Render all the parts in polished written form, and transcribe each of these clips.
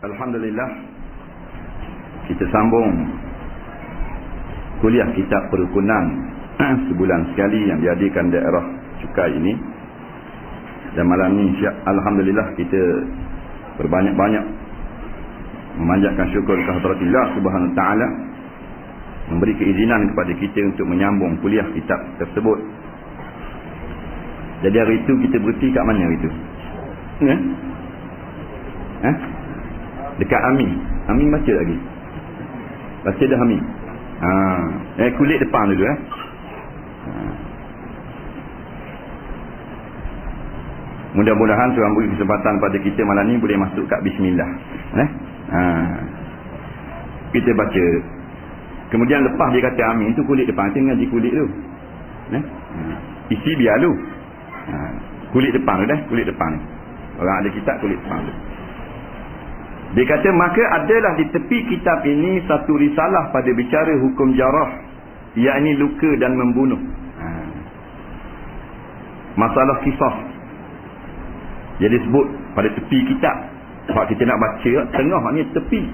Alhamdulillah, kita sambung kuliah kitab perukunan sebulan sekali yang diadakan daerah Cukai ini. Dan malam ni alhamdulillah kita berbanyak-banyak memanjatkan syukur kehadrat-Allah Subhanahu Wa Taala memberi keizinan kepada kita untuk menyambung kuliah kitab tersebut. Jadi hari itu kita berhenti kat mana hari itu? Dekat Amin. Amin baca lagi. Baca dah Amin. Kulit depan dulu Mudah-mudahan Tuhan beri kesempatan pada kita malam ni boleh masuk kat bismillah. Kita baca. Kemudian lepas dia kata Amin tu kulit depan, kita ngaji kulit tu. Isi biar lu. Kulit depan tu dah, kulit depan. Orang ada kitab kulit depan tu. Dia kata maka adalah di tepi kitab ini satu risalah pada bicara hukum jarah, yakni luka dan membunuh. Masalah kisah. Jadi sebut pada tepi kitab. Sebab kita nak baca tengah ni tepi.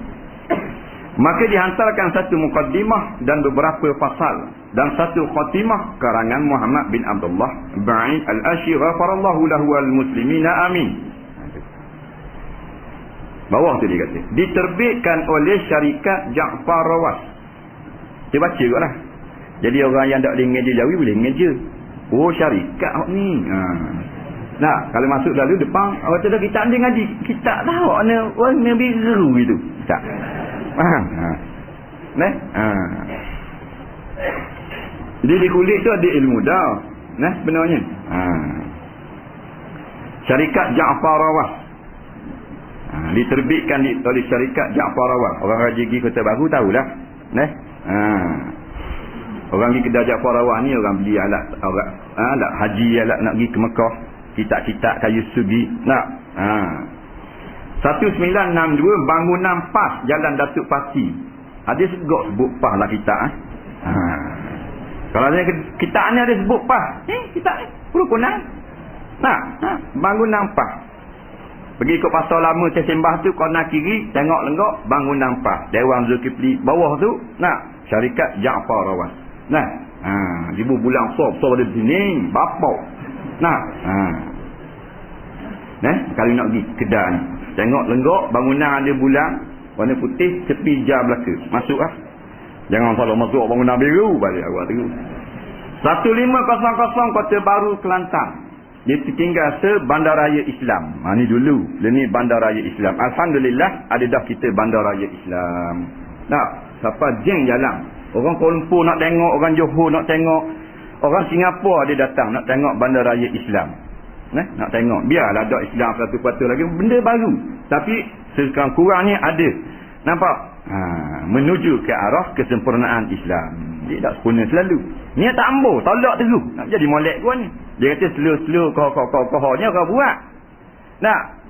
Maka dihantarkan satu mukaddimah dan beberapa fasal dan satu khatimah karangan Muhammad bin Abdullah Ba'id al-Ashi ghafarallahu lahu wal muslimina amin. Bawah tu dia kata diterbitkan oleh syarikat Ja'far Rawas. Dia baca kot lah. Jadi orang yang tak boleh ngeja Jawi boleh ngeja. Oh syarikat ni. Nah, kalau masuk lalu depan orang tu dah kita ada ngaji. Kita tahu warna biru itu. Tak. Jadi di kulit tu ada ilmu dah. Sebenarnya. Syarikat Ja'far Rawas. Diterbitkan oleh syarikat Ja'far Rawas. Orang Raja pergi Kota Baru tahulah. Orang pergi kedai Ja'far Rawas ni orang beli alat haji, alat nak pergi ke Mekah, kitab-kitab kayu sugi. 1962 bangunan PAS Jalan Datuk Pati. Ada sebut PAS lah kitab. Kalau ada kitab ni ada sebut PAS. Kitab ni perukunan. Bangunan PAS. Pergi ke pasar lama Sembah tu, kona kiri tengok lenggok bangunan PAS. Dewan Zulkifli bawah tu syarikat Ja'far Rawas. Ibu bulan sop ada sini bapau. Kalau nak pergi kedai ni tengok lenggok bangunan ada bulan warna putih tepi jar belaka. Masuk jangan salah masuk bangunan biru balik awak tengok. 1500 Kota Baru Kelantan. Dia tinggal Bandaraya Islam. Ni dulu. Ini Bandaraya Islam. Alhamdulillah ada dah kita Bandaraya Islam. Siapa jeng jalan. Orang Kuala Lumpur nak tengok, orang Johor nak tengok, orang Singapura dia datang nak tengok Bandaraya Islam. Nak tengok. Biarlah ada Islam satu-satu lagi. Benda baru. Tapi sekarang kurangnya ada. Nampak? Menuju ke arah kesempurnaan Islam. Dia tak sempurna selalu. Niat tak ambil. Tolak terus. Nak jadi molek kau ni. Dia kata slow-slow kau-kau-kau-kau-nya kau buat.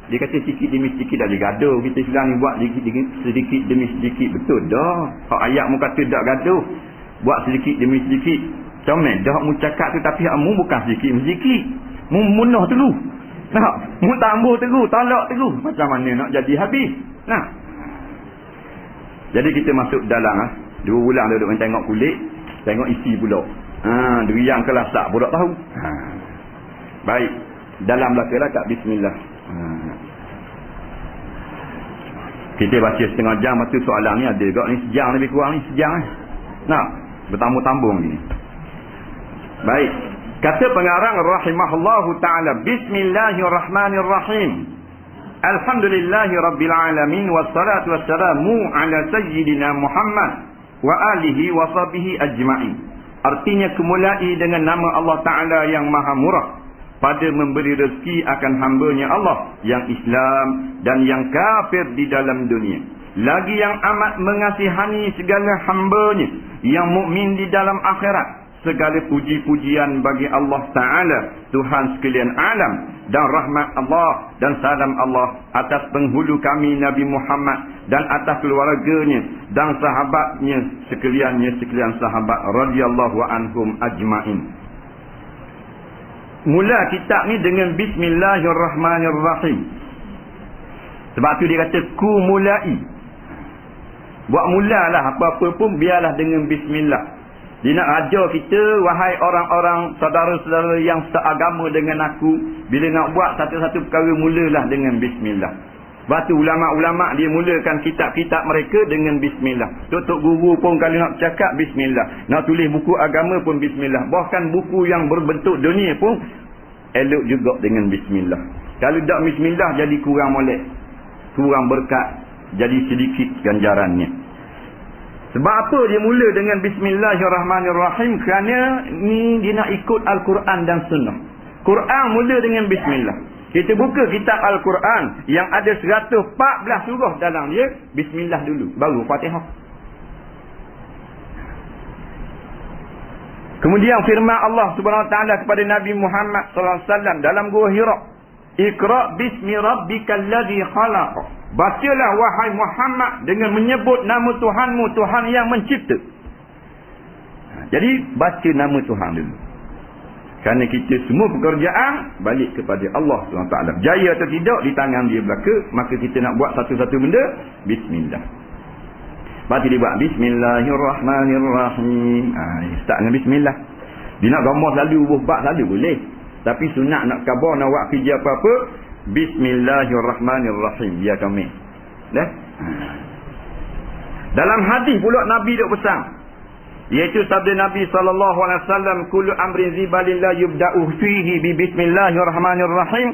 Dia kata sikit demi sikit dah gaduh. Kita Islam ni buat sedikit demi sedikit. Betul dah. Hak ayat mu kata tak gaduh. Buat sedikit demi sedikit. Comel dah mu cakap tu tapi mu bukan sedikit demi sedikit. Mu munah terus. Mu tambah terus. Tolak terus. Macam mana nak jadi habis. Jadi kita masuk dalam 2 bulan duduk tengok kulit, tengok isi pula. Duri yang kelas tak pun tak tahu. Baik. Dalam belakalah kat bismillah. Kita baca setengah jam, lepas tu soalan ni ada juga ni sejam lebih kurang ni, sejam bertambung-tambung ni. Baik. Kata pengarang rahimahullahu ta'ala, bismillahirrahmanirrahim. Alhamdulillahi rabbil alamin wassalatu wassalamu ala sayyidina Muhammad wa alihi wa sahbihi ajma'in. Artinya kemulai dengan nama Allah Ta'ala yang maha murah pada memberi rezeki akan hambanya Allah yang Islam dan yang kafir di dalam dunia. Lagi yang amat mengasihani segala hambanya yang mukmin di dalam akhirat. Segala puji-pujian bagi Allah Ta'ala, Tuhan sekalian alam, dan rahmat Allah dan salam Allah atas penghulu kami Nabi Muhammad dan atas keluarganya dan sahabatnya sekalian sahabat radhiyallahu anhum ajma'in. Mula kitab ni dengan bismillahirrahmanirrahim. Sebab tu dia kata ku mulai. Buat mulalah apa-apa pun biarlah dengan bismillah. Dia nak ajar kita, wahai orang-orang saudara-saudara yang seagama dengan aku, bila nak buat satu-satu perkara mulalah dengan bismillah. Sebab tu ulama'-ulama' dia mulakan kitab-kitab mereka dengan bismillah. Tok guru pun kalau nak cakap bismillah. Nak tulis buku agama pun bismillah. Bahkan buku yang berbentuk dunia pun elok juga dengan bismillah. Kalau tak bismillah jadi kurang molek, kurang berkat, jadi sedikit ganjarannya. Sebab apa dia mula dengan bismillahirrahmanirrahim? Kerana ni dia nak ikut Al-Quran dan Sunnah. Quran mula dengan bismillah. Kita buka kitab Al-Quran yang ada 114 surah dalam dia, bismillah dulu, baru Fatihah. Kemudian firman Allah Subhanahu Wa Taala kepada Nabi Muhammad sallallahu alaihi wasallam dalam Gua Hira, "Iqra bismi rabbikal ladzi khalaq." Bacalah wahai Muhammad dengan menyebut nama Tuhanmu, Tuhan yang mencipta. Jadi baca nama Tuhan dulu. Kerana kita semua pekerjaan balik kepada Allah SWT. Jaya atau tidak di tangan dia belaka. Maka kita nak buat satu-satu benda, bismillah. Lepas tu dia buat bismillahirrahmanirrahim. Start dengan bismillah. Dia nak gambar selalu, bak selalu boleh. Tapi sunat nak khabar, nak buat kerja apa-apa, bismillahirrahmanirrahim. Ya kami. Dalam hadis pula Nabi duk pesan, iaitu sabda Nabi SAW, kullu amrin zibalin la yubda'u fihi bi bismillahirrahmanirrahim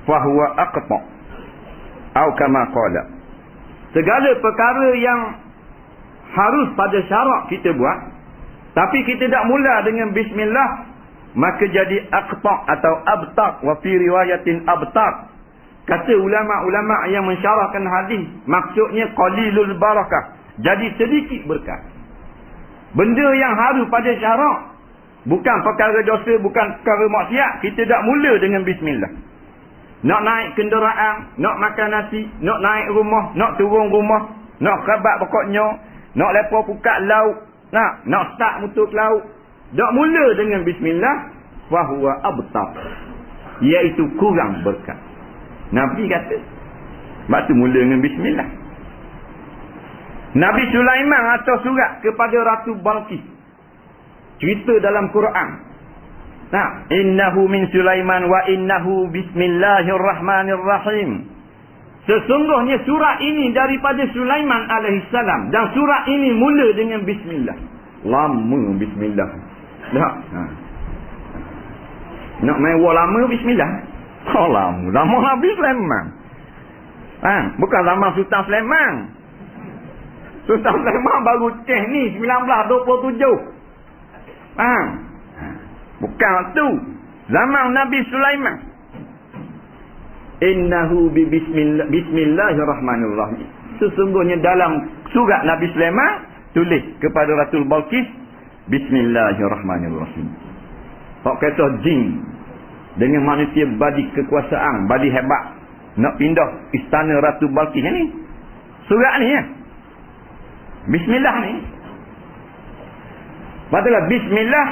fahuwa aqta atau kama qala. Segala perkara yang harus pada syarak kita buat, tapi kita tak mula dengan bismillah, maka jadi aqta atau abtar. Wa fi riwayatin abtar. Kata ulama-ulama yang mensyarahkan hadis, maksudnya qalilul barakah, jadi sedikit berkat. Benda yang harus pada syarak, bukan perkara dosa, bukan perkara maksiat, kita tak mula dengan bismillah. Nak naik kenderaan, nak makan nasi, nak naik rumah, nak turun rumah, nak kerabat pokoknya, nak lepas pukat laut, nak start mutuk laut, tak mula dengan bismillah, fahuwa abtar, iaitu kurang berkat. Nabi kata, sebab tu mula dengan bismillah. Nabi Sulaiman hantar surat kepada Ratu Balqis. Cerita dalam Quran. Innahu min Sulaiman wa innahu bismillahirrahmanirrahim. Sesungguhnya surat ini daripada Sulaiman alaihissalam. Dan surat ini mula dengan bismillah. Lama bismillah. Nak main war lama bismillah. Lama Nabi Sulaiman. Bukan zaman Sultan Sulaiman. Sultan Sulaiman baru ni 1927. Bukan tu. Zaman Nabi Sulaiman. Innahu bismillahirrahmanirrahim. Sesungguhnya dalam surat Nabi Sulaiman tulis kepada Ratul Balqis, bismillahirrahmanirrahim. Hak kata jin dengan manusia badi kekuasaan, badi hebat, nak pindah istana Ratu Balqis ni. Surat ni ya. Bismillah ni. Padahal bismillah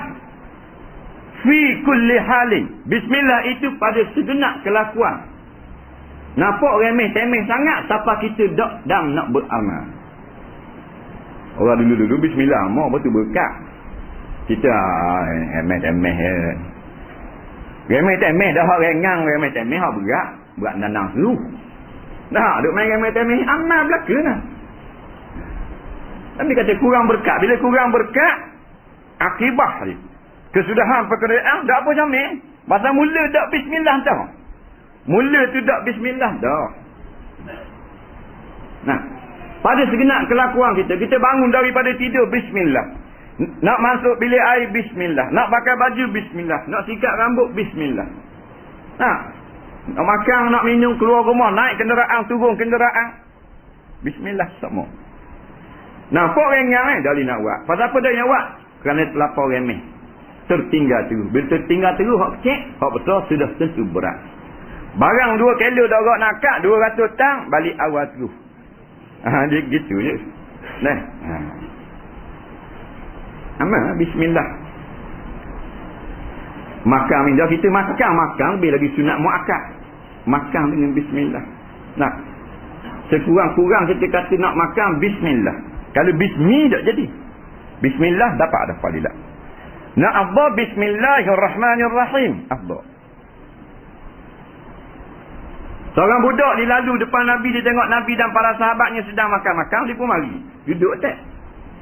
fi kulli halin. Bismillah itu pada segenap kelakuan. Nampak remeh-temeh sangat siapa kita dak dam nak beramal. Orang dulu bismillah, mau betul berkat. Kita remeh-temeh. Remeh-temeh dah hak rengang, remeh-temeh hak berat nanang seru. Dah duk main remeh-temeh amal belaka nah. Tapi kata kurang berkat. Bila kurang berkat, akibah dia. Kesudahan pekerjaan, tak apa jamin. Masa mula tak bismillah dah. Mula tu tak bismillah dah. Pada segenap kelakuan kita, kita bangun daripada tidur, bismillah. Nak masuk bilik air, bismillah. Nak pakai baju, bismillah. Nak sikat rambut, bismillah. Nak makan, nak minum, keluar rumah, naik kenderaan, turun kenderaan, bismillah semua. Nampak rengang dari nak buat. Pasal apa dia nak buat? Kerana terlapar remeh. Tertinggal terus. Bila tertinggal terus, hak kecil, hak betul sudah tentu berat. Barang 2 kilo darab nakak, 200 tang, balik awal terus. Dia gitu je. Amal, bismillah. Makan minta kita makan lebih lagi sunat muakkad. makan dengan bismillah. Nah, sekurang-kurang kita kata nak makan bismillah. Kalau bismi tak jadi. Bismillah dapat ada fadilat. Nak afdal bismillahirrahmanirrahim. Afdal. Seorang budak dia lalu depan Nabi, dia tengok Nabi dan para sahabatnya sedang makan-makan, dia pun mari. Duduk tak.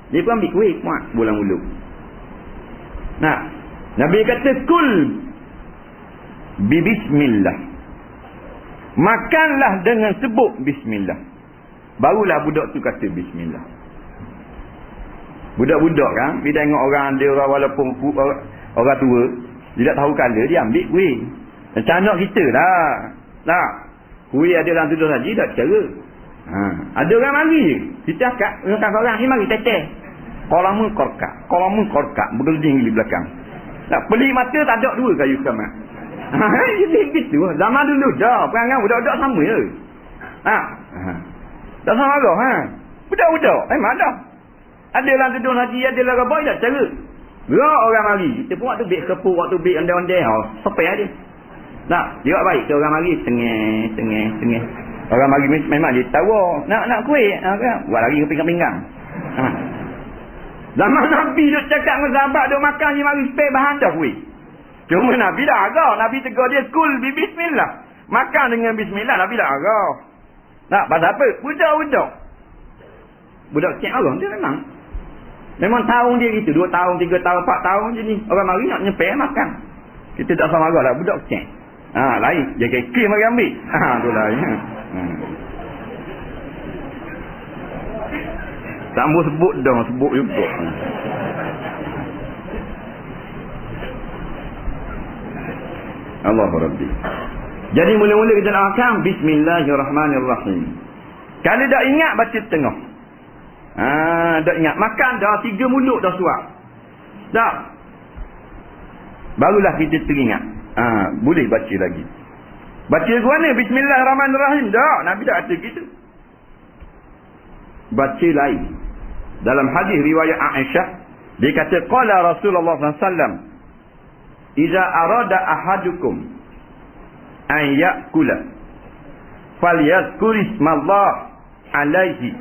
Dia pun ambil kuih, muat bulan mulut. Nah, Nabi kata kul bismillah. Makanlah dengan sebut bismillah. Barulah budak tu kata bismillah. Budak-budak kan, dia tengok orang ada orang walaupun orang tua, dia tak tahu kala, dia ambil kuih. Macam anak kita lah. Tak. Kuih ada dalam tuduh saji, tak cara. Ada orang mari je. Kita akak, orang ni mari teteh. Qalamun korkak. Bergelding di belakang. Tak, pelik mata tak ada dua kayu kamat. Jadi gitu. Zaman dulu dah. Perangai budak-budak sama je. Tak sama lah. Budak-budak. Memang dah. Ada dalam tuduh haji, ada dalam boy, tak cara. Gerak orang mari. Kita pun waktu beg kepuk, waktu beg ondeh-ondeh. Sampai ada. Tak, dia buat baik. Orang mari tengah. Orang mari memang dia tahu. Nak kuih. Buat lagi ke pinggang-pinggang. Zaman Nabi duk cakap dengan sahabat duk makan dia mari spek bahan dah kuih. Cuma Nabi dah agak. Nabi tegur dia kul bismillah. Makan dengan bismillah. Nabi dah agak. Nak pasal apa? Budak kecil orang dia memang tahun dia gitu. 2 tahun, 3 tahun, 4 tahun je ni. Orang mari nak nyepek makan. Kita tak sama agak lah. Budak kecil. Lain. Dia kekil mari ambil. Tu lain. Tak mahu sebut dah. Sebut juga. Allahu Rabbi. Jadi mula-mula kita nak makan bismillahirrahmanirrahim. Kalau tak ingat baca tengah. Tak ingat. Makan dah 3 mulut dah suap. Tak. Barulah kita teringat. Boleh baca lagi. Baca ke mana? Bismillahirrahmanirrahim. Tak. Nabi tak kata gitu. Baca lain. Dalam hadis riwayat Aisyah, dia kata qala Rasulullah SAW, "Idza arada ahadukum an ya'kula falyadhkur ismallah alaihi."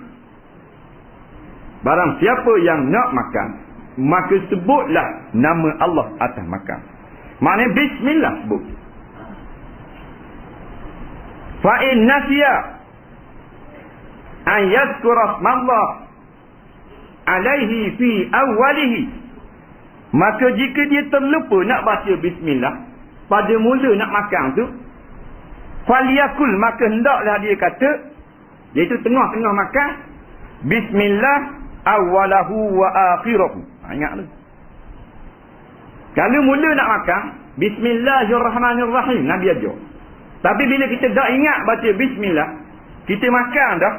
Barang siapa yang nak makan, maka sebutlah nama Allah atas makan. Maknanya bismillah sebut. Fa in nasiya an yadhkura ismallah alaihi fi awwalihi, maka jika dia terlupa nak baca bismillah pada mula nak makan tu, falyakul, maka hendaklah dia kata, iaitu tengah-tengah makan, bismillah awwalahu wa akhirahu. Ingat tu. Kalau mula nak makan, bismillahirrahmanirrahim, Nabi ajar. Tapi bila kita dah ingat baca bismillah, kita makan dah,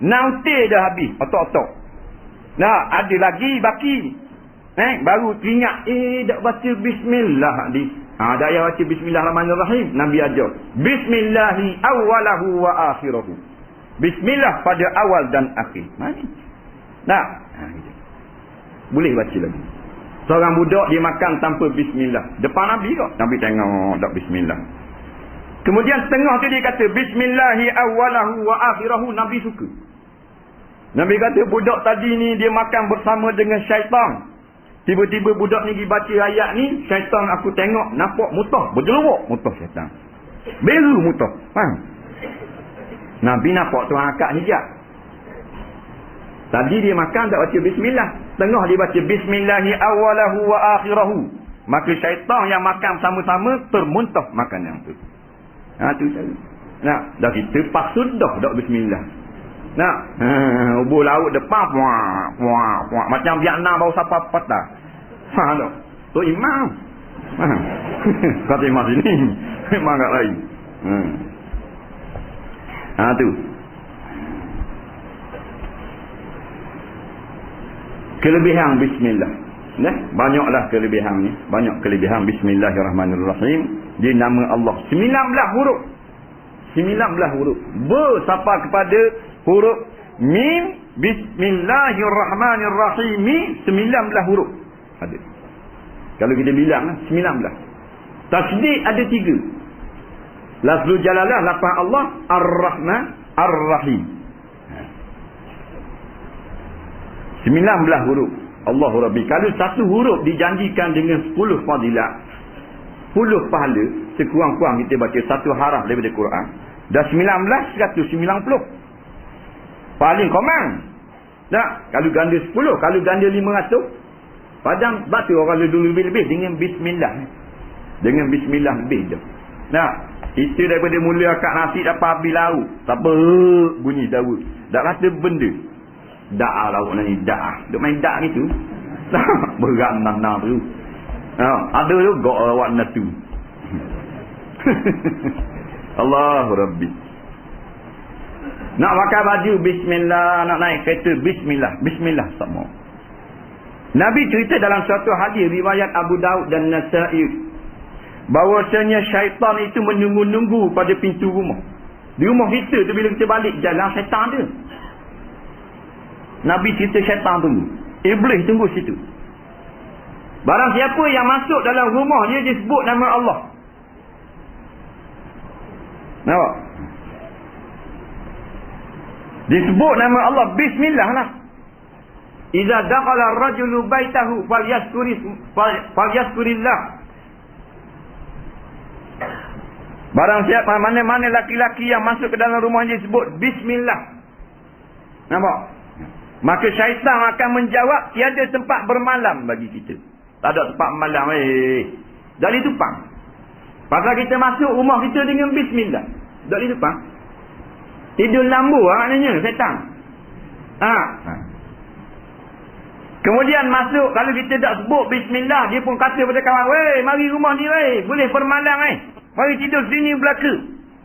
nanti dah habis, otok-otok. Nah, ada lagi baki. Baru teringat, dak baca bismillah tadi. Dak payah baca bismillahirrahmanirrahim. Nabi ajar, bismillahi awwalahu wa akhirahu. Bismillah pada awal dan akhir. Mana? Nah, boleh baca lagi. Seorang budak dia makan tanpa bismillah. Depan Nabi kok. Nabi tengok tak bismillah. Kemudian tengah tu dia kata bismillahi awwalahu wa akhirahu. Nabi suka. Nabi kata budak tadi ni dia makan bersama dengan syaitan. Tiba-tiba budak ni pergi baca ayat ni, syaitan aku tengok nampak mutah, berjeluruk mutah syaitan. Beru mutah. Faham? Nabi nampak tuan akak hijab. Tadi dia makan tak baca bismillah. Tengah dia baca bismillahi awwalahu wa akhirahu. Maka syaitan yang makan sama-sama termuntah makanan tu. Tu cara. Dah kita paksud dah bismillah. Ubur laut depan puak. Macam Vietnam baru siapa patah. Faham tak? Tu imam. Kata imam sini. Memang tak lain. Tu. Kelebihan bismillah. Banyaklah kelebihan ni. Banyak kelebihan bismillahirrahmanirrahim. Dia nama Allah 19 huruf. 19 huruf. Sampai kepada huruf mim, bismillahirrahmanirrahim, 19 huruf ada. Kalau kita bilang 19. Tasdid ada 3. Lafzul jalalah lafaz Allah Ar-Rahman Ar-Rahim. 19 huruf Allahu Rabbi. Kalau satu huruf dijanjikan dengan 10 fadilat, 10 pahala, sekurang-kurang kita baca satu haraf daripada Quran, dah 19 190. Paling komang. Tak? Kalau ganda 10, kalau ganda 500, padang baca orang dulu lebih-lebih dengan bismillah. Dengan bismillah lebih je. Nah, itu daripada mula akak nasi dapat habis lauk. Siapa bunyi Daud. Tak rasa benda. Da'ah lauk ni, da'ah. Duk main dak gitu. Berat nana tu. Ada tu gok awak natu. Allahu Rabbi. Nak pakai baju bismillah, nak naik kereta bismillah. Bismillah tak mau. Nabi cerita dalam suatu hadis riwayat Abu Daud dan Nasa'i, bahawasanya syaitan itu menunggu-nunggu pada pintu rumah. Di rumah kita tu bila kita balik jalan, syaitan ada. Nabi cerita syaitan tunggu. Iblis tunggu situ. Barang siapa yang masuk dalam rumah dia sebut nama Allah. Nampak? Disebut nama Allah, bismillah lah. Iza dakhala ar-rajulu baitahu falyazkurillah. Barang siapa mana-mana laki-laki yang masuk ke dalam rumah dia sebut bismillah. Nampak? Maka syaitan akan menjawab, tiada tempat bermalam bagi kita. Tak ada tempat malam. Dari tupang. Pasal kita masuk rumah kita dengan bismillah. Dari tupang. Tidur lambu maknanya syaitan. Kemudian masuk, kalau kita tak sebut bismillah, dia pun kata pada kawan, "Weh, mari rumah ni weh, boleh bermalam Mari tidur sini belaka."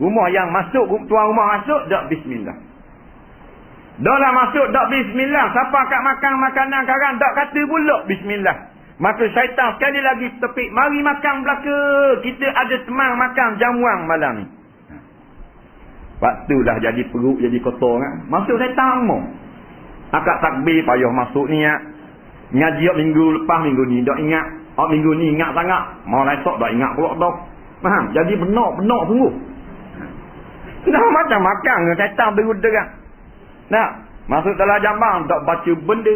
Rumah yang masuk, tuan rumah masuk tak bismillah. Dah lah masuk tak bismillah, siapa kat makan makanan karang tak kata pula bismillah. Maka syaitan sekali lagi tepik, "Mari makan belaka, kita ada temang makan jamuang malam ni." Waktu dah jadi perut, jadi kotor kan. Masuk syaitan mau. Akak takbir payah masuk niat. Ngaji minggu lepas, minggu ni tak ingat. Minggu ni ingat sangat. Mau esok tak ingat pula dah. Faham? Jadi benar-benar sungguh. Dah macam makan dengan syaitan berudara. Nah, masuk dalam jambang tak baca benda.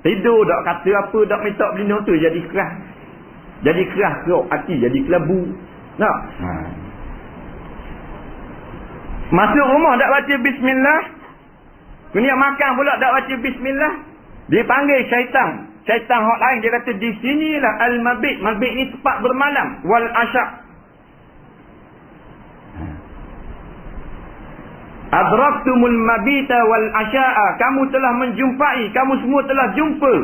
Tidur tak kata apa, tak minta berlindung tu jadi keras. Jadi keras keruk hati, jadi kelabu. Nah. Masuk rumah tak baca bismillah. Kemudian makan pula tak baca bismillah. Dia panggil syaitan. Syaitan hak lain dia kata di sinilah al-mabit. Mabit ni tempat bermalam. Wal asyak. Adraktumul mabita wal asya'a. Kamu telah menjumpai, kamu semua telah jumpa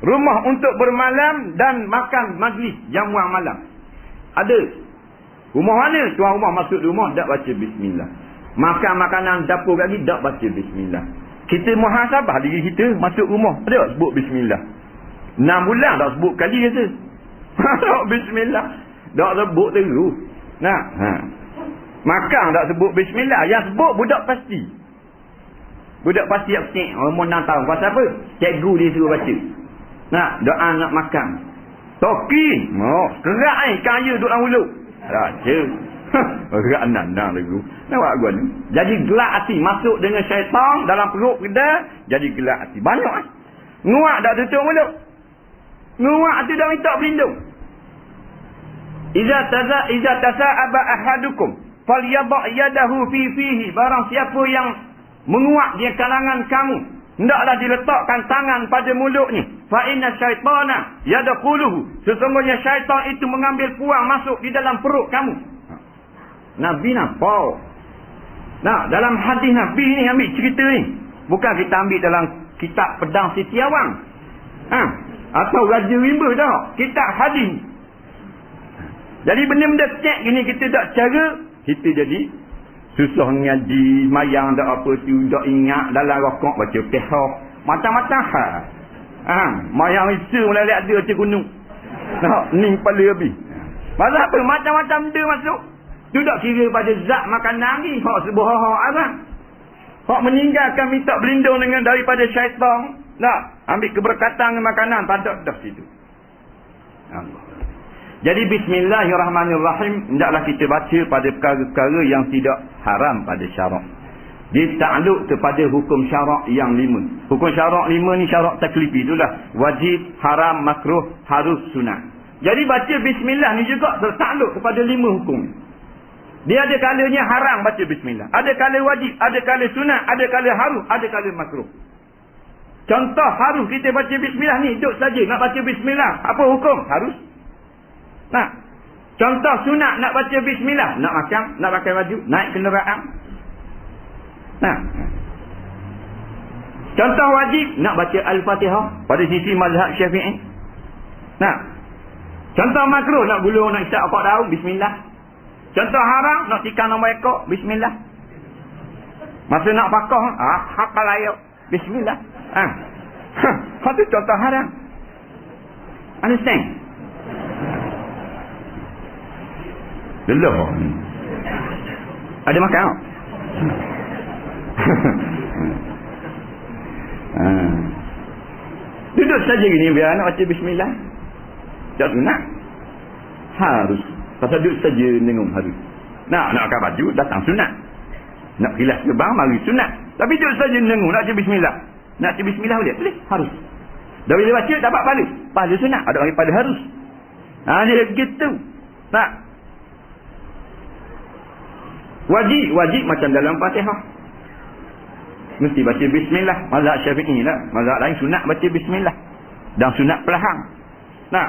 rumah untuk bermalam dan makan majlis jamuan malam. Ada. Rumah mana? Tuan rumah masuk rumah tak baca bismillah. Makan makanan dapur lagi tak baca bismillah. Kita muhasabah diri kita masuk rumah. Ada tak sebut bismillah? 6 bulan tak sebut kali kata. Tak bismillah. Tak sebut terus. Nah, makan tak sebut bismillah. Yang sebut budak pasti. Budak pasti yang cek. Umur 6 tahun. Pasal apa? Cikgu dia suruh baca. Nah, doa nak makan. Toki. Kerak kaya duduk dalam mulut. Raja. Gerak anak-anak lagu. Nampak gua ni? Jadi gelak hati. Masuk dengan syaitan dalam perut kita. Jadi gelak hati. Banyak Nguak tak tutup mulut. Nguak tu dah minta berlindung. Iza tasa'aba ahadukum falyadha' yadahu fi fihi. Barang siapa yang menguak di kalangan kamu, hendaklah diletakkan tangan pada mulutnya. Fa inna syaitana yadkhuluhu. Sesungguhnya syaitan itu mengambil puang masuk di dalam perut kamu. Nabi nampak. Nah, dalam hadis Nabi ni ambil cerita ni. Bukan kita ambil dalam kitab Pedang Siti Awang. Atau Raja Rimba tak. Kitab hadis. Jadi benda-benda cek gini kita tak cara, kita jadi susah ngaji, mayang tak apa tu, tak ingat dalam rokok baca Fatihah. Macam-macam hal. Mayang itu mulai ada macam gunung. Ni kepala habis. Pasal apa? Macam-macam benda masuk. Tu tak kira pada zat makanan ni. Hak sebuah hak apa? Hak meninggalkan minta berlindung dengan daripada syaitan. Tak. Ambil keberkatan dengan makanan. Tak ada dah situ. Allah. Jadi bismillahirrahmanirrahim hendaklah kita baca pada perkara-perkara yang tidak haram pada syarak. Dia takluk kepada hukum syarak yang 5. Hukum syarak 5 ni syarak taklifi itulah. Wajib, haram, makruh, harus, sunat. Jadi baca bismillah ni juga tertakluk kepada 5 hukum. Dia ada kalanya haram baca bismillah. Ada kala wajib, ada kala sunat, ada kala harus, ada kala makruh. Contoh harus kita baca bismillah ni, duduk saja nak baca bismillah. Apa hukum? Harus. Nah, contoh sunat nak baca bismillah, nak makan, nak pakai baju, naik kenderaan. Nah, contoh wajib nak baca Al-Fatihah pada sisi mazhab Syafi'i. Nah, contoh makruh nak gulung, nak isap apa daun, bismillah. Contoh haram nak tikam nombor ekor, bismillah. Masa nak pakah, hafal ayat, bismillah. Itu contoh haram. Understand? Lelah. Ada makan tak? Duduk saja gini biar nak baca bismillah. Tak sunat. Harus. Pasal duduk saja nengung harus. Nak pakai baju datang sunat. Nak kilas gebang mari sunat. Tapi duduk saja nengung nak baca bismillah. Nak baca bismillah boleh? Boleh. Harus. Dah bila baca dapat pahala. Pahala sunat. Ada orang pada harus. Dia begitu. Tak. Wajib macam dalam Fatihah. Mesti baca bismillah. Mazhab Syafi'i lah. Mazhab lain sunat baca bismillah. Dan sunat perlahan. Nah.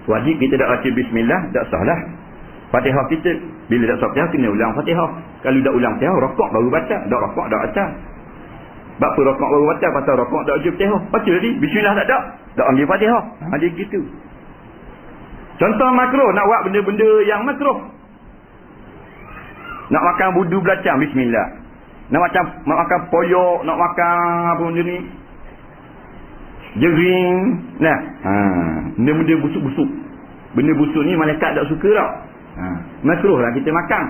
Wajib kita tak baca bismillah, tak sahlah. Fatihah kita, bila tak sah Fatihah, kena ulang Fatihah. Kalau tak ulang Fatihah, rokok baru baca. Tak rokok, tak baca. Sebab apa rokok baru baca? Pasal rokok tak baca Fatihah. Baca tadi, bismillah tak ada. Tak ambil Fatihah. Dia gitu. Contoh makruh, nak buat benda-benda yang makruh. Nak makan budu belacang, bismillah. Nak makan poyok, nak makan apa benda ni, jering. Nah, benda-benda busuk-busuk. Benda busuk ni malaikat tak suka tak. Makruh lah kita makan.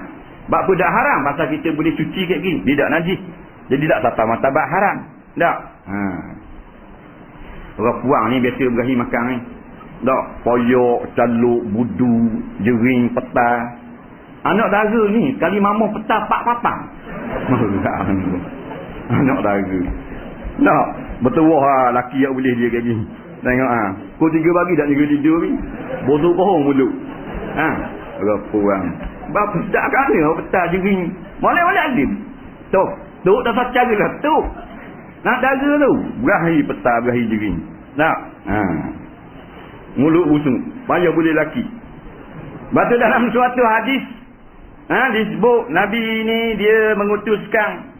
Sebab apa dah haram? Pasal kita boleh cuci kat gini. Dia tak najis. Jadi tak tata martabat haram. Tak. Orang puang ni biasa berahi makan ni. Tak. Poyok, caluk, budu, jering, petang. Anak dara ni kali mamah petang 4 papang. Anak dara. Tak. Bertuah lah laki yang boleh dia kat gini. Tengok Kau 3 bagi tak jaga tidur ni. Bodoh bohong mulut. Orang puang. Bapa tak kena petang jering. Boleh-boleh ada. Tu dah cara lah tu. Nak dara tu. Berahi petang, berahi jering. Tak. Mulut busuk. Payah boleh laki. Batu dalam suatu hadis. Disebut Nabi ni dia mengutuskan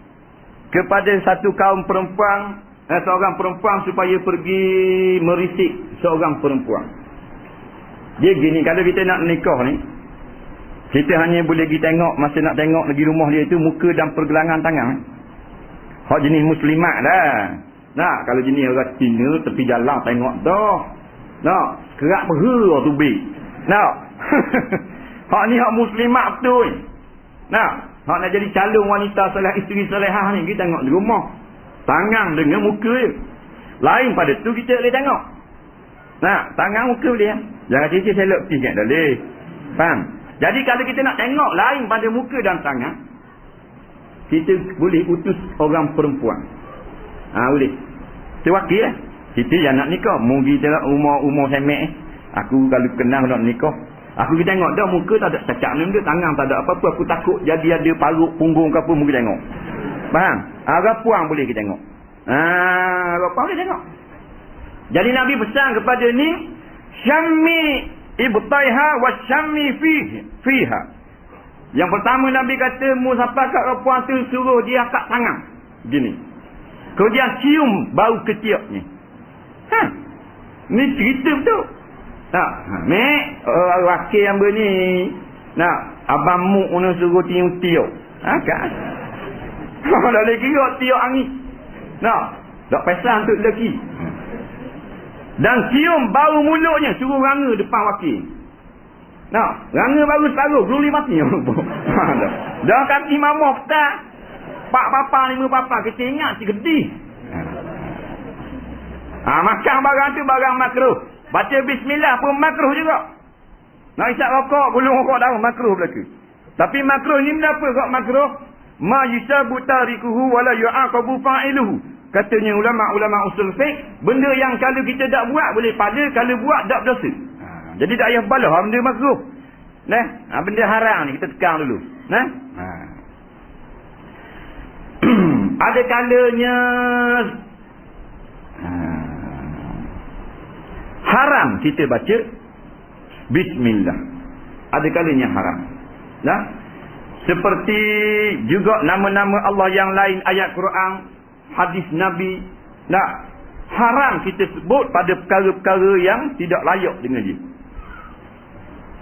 kepada satu kaum perempuan, seorang perempuan supaya pergi merisik seorang perempuan. Dia gini, kalau kita nak nikah ni, kita hanya boleh pergi tengok, masa nak tengok lagi rumah dia tu muka dan pergelangan tangan. Hak jenis muslimat dah. Nak, kalau jenis orang Cina tepi jalan tengok dah. Nak, kerak peha tu big. Nak. Hak ni hak muslimat betul. Nah, hak nak jadi calon wanita soleh, isteri solehah ni kita tengok di rumah. Tangan dengan muka dia. Lain pada tu kita boleh tengok. Nah, tangan muka dia. Jangan cicit selok sikit dah boleh. Faham? Jadi kalau kita nak tengok lain pada muka dan tangan, kita boleh utus orang perempuan. Boleh. Sewakil lah. Kita yang nak nikah, mungkin kita umur semek aku kalau kenal nak nikah. Aku pergi tengok dah muka tak ada cacat ni dia, tangan tak ada apa-apa, aku takut jadi ada parut punggung ke apa, mungkin tengok. Faham? Rapuang boleh kita tengok. Rapuang boleh tengok. Jadi Nabi pesan kepada ni, syammi ibtaiha wa syammi fiha. Yang pertama Nabi kata, mu sampai kat rapuang tu suruh dia angkat tangan. Gini. Kemudian cium bau ketiak ni. Ni cerita betul. Mek, wakil yang ni. Abang Muk nak suruh tiup tiup. Kan? Dah boleh kira tiup angin. Tak pesan untuk lelaki. Dan cium bau mulutnya, suruh ranga depan wakil. Ranga baru separuh, belum mati. Dah kaki mamah petang. 4 papa, 5 papa, kita ingat si gede. Makan barang tu barang makruh. Baca bismillah pun makruh juga. Nak isap rokok, gulung rokok dah makruh berlaku. Tapi makruh ni kenapa kok makruh? Ma yusabu tarikuhu wala yu'aqabu fa'iluhu. Katanya ulama-ulama usul fiqh, benda yang kalau kita tak buat boleh pada, kalau buat tak berdosa. Jadi tak payah balah benda makruh. Nah, benda haram ni kita tekan dulu. Nah. Ada kalanya haram kita baca bismillah. Ada kalanya haram. Nah. Seperti juga nama-nama Allah yang lain, ayat Quran, hadis Nabi. Nah, haram kita sebut pada perkara-perkara yang tidak layak dengan dia.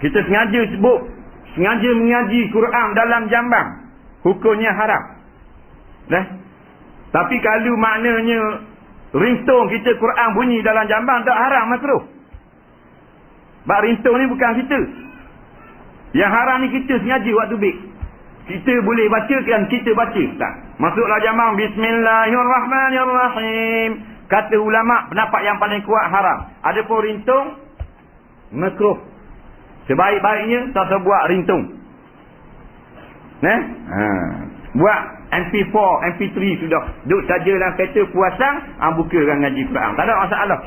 Kita sengaja sebut, sengaja mengaji Quran dalam jambang, hukumnya haram. Nah, tapi kalau maknanya ringtone kita Quran bunyi dalam jambang, tak haram makruh. Sebab ringtone ni bukan kita. Yang haram ni kita sengaja waktu baik. Kita boleh baca kan kita baca. Tak. Masuklah jambang bismillahirrahmanirrahim. Kata ulama pendapat yang paling kuat haram. Ada pun ringtone makruh. Sebaik-baiknya tak usah buat ringtone. Buat MP4, MP3 sudah. Duduk saja dalam kereta puasang, bukakan ngaji Quran. Tak ada masalah.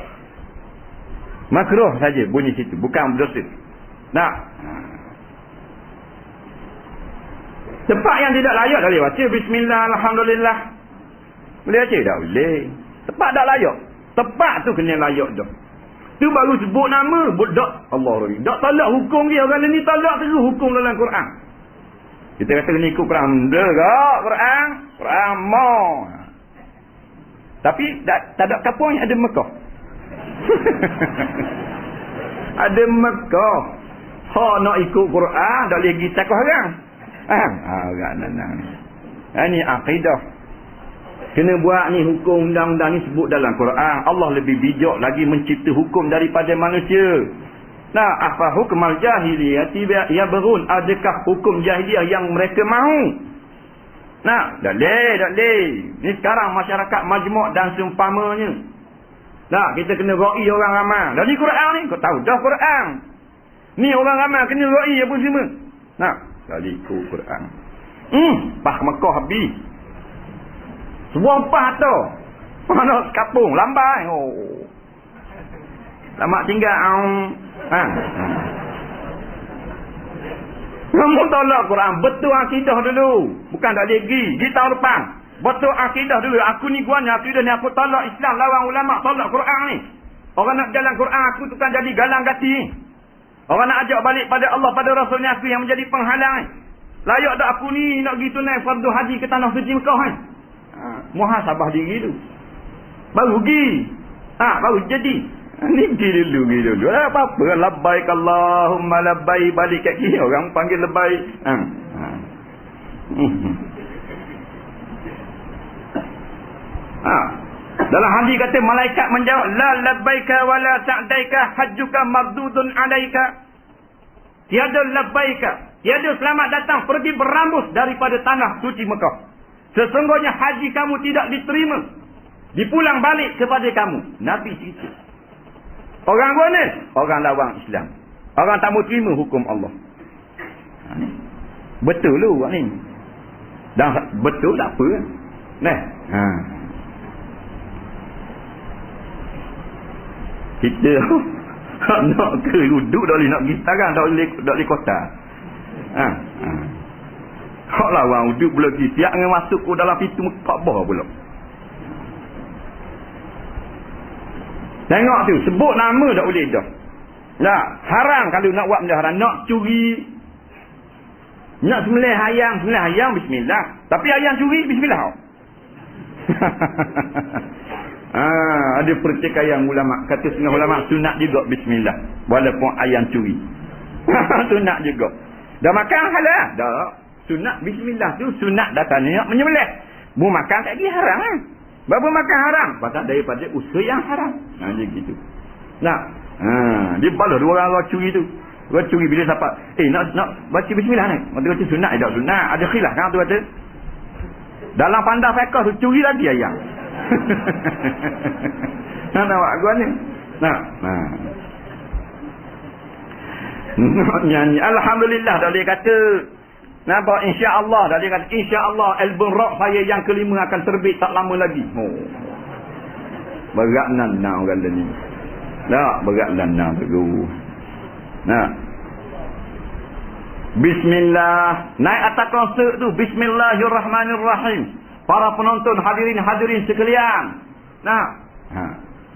Makruh saja bunyi situ, bukan berdosa. Nah. Tempat yang tidak layak tak boleh baca bismillah, alhamdulillah. Boleh baca tak? Boleh. Tempat tak layak. Tempat tu kena layak dah. Tu baru sebut nama, budak Allah Rabbi. Tak talak hukum dia. Orang ni talak terus hukum dalam Quran. Kita kata kena ikut Quran. Derak Quran. Quran mau. Tapi tak ada kapung ada Mekah. Ada Mekah. Nak ikut Quran, tak boleh pergi takut orang. Ini akidah. Kena buat ni hukum undang-undang ni sebut dalam Quran. Allah lebih bijak lagi mencipta hukum daripada manusia. Nah, apa hukum al-jahiliyah ya berun? Adakah hukum jahiliyah yang mereka mahu? Nah, tak boleh. Ni sekarang masyarakat majmuk dan seumpamanya. Nah, kita kena ra'i orang ramai. Dan ni Quran ni, kau tahu dah Quran. Ni orang ramai kena ra'i apa semua. Nah, kali ikut Quran. Pah Mekah habis. Sebuah pah tu. Mana kapung lambai. Lama tinggal Kamu tolak Quran, betul akidah dulu. Bukan tak lagi di tahun depan. Betul akidah dulu. Aku ni guanya akidah ni, aku tolak Islam, lawan ulama, tolak Quran ni. Orang nak jalan Quran, aku tu kan jadi galang gati. Orang nak ajak balik pada Allah, pada Rasulnya, aku yang menjadi penghalang. Layak tak aku ni nak pergi tunai fardu haji ke tanah suci Mekah kan? Muhasabah diri tu. Baru pergi. Baru jadi. Ni pergi dulu. Apa-apa. Labbaik Allahumma labbaik. Balik kat kiri. Orang panggil labbaik. Dalam hadis kata malaikat menjawab, la labbaika wa la sa'daika hajjuka mardudun alaika. Tiada labbaika, tiada selamat datang pergi berambus daripada tanah suci Mekah. Sesungguhnya haji kamu tidak diterima, dipulang balik kepada kamu. Nabi cerita. Orang mana? Orang lawan Islam. Orang tak mau terima hukum Allah. Betul lu ni. Dah betul tak apa. Nah. Kita nak ke duduk tak boleh nak pergi sekarang, tak boleh kota. Hak lawan duduk pula pergi siap dengan masuk ke dalam pintu Kaabah pula. Tengok tu, sebut nama tak boleh dah. Nah, haram kalau nak buat benda haram. Nak curi, nak sembelih ayam bismillah. Tapi ayam curi bismillah. Ada pertikaian ulama. Kata setengah ulama sunat juga bismillah walaupun ayam curi. Sunat juga. Dah makan halal? Dah. Sunat bismillah tu sunat datangnya nak menyembelih. Mu makan kat dia haram kan? Bapa makan haram pasal daripada usaha yang haram. Dia gitu. Nah, dia balas dua orang curi tu. Orang curi bila siapa? Nak baca bismillah ni. Orang kata sunat tak sunat. Ada khilaf kan tu kata. Dalam pandang fiqh tu curi lagi ayam. Nak buat gua ni. Nah. Nak nyanyi. Alhamdulillah dah dia kata. Nampak insya-Allah dah dia kata insya-Allah album rock saya yang kelima akan terbit tak lama lagi. Oh. Berat nana orang ni. Tak berat nana tu. Nah. Bismillah. Naik atas konsert tu. Bismillahirrahmanirrahim. Para penonton hadirin sekalian. Nah.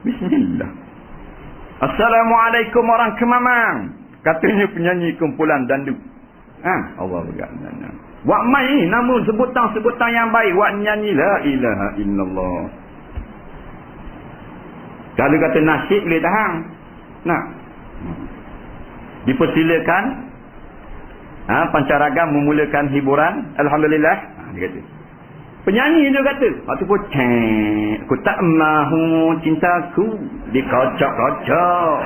Bismillah. Assalamualaikum orang Kemamang. Katanya penyanyi kumpulan dandut. Allah berkata. Wak mai namun sebutan yang baik. Wak nyanyi la ilaha illallah. Kalau kata nasyid boleh tahan. Nah. Dipersilakan. Pancaragam memulakan hiburan. Alhamdulillah. Dia kata. Penyanyi dia kata. Waktu pun aku tak mahu cintaku dikocok-kocok.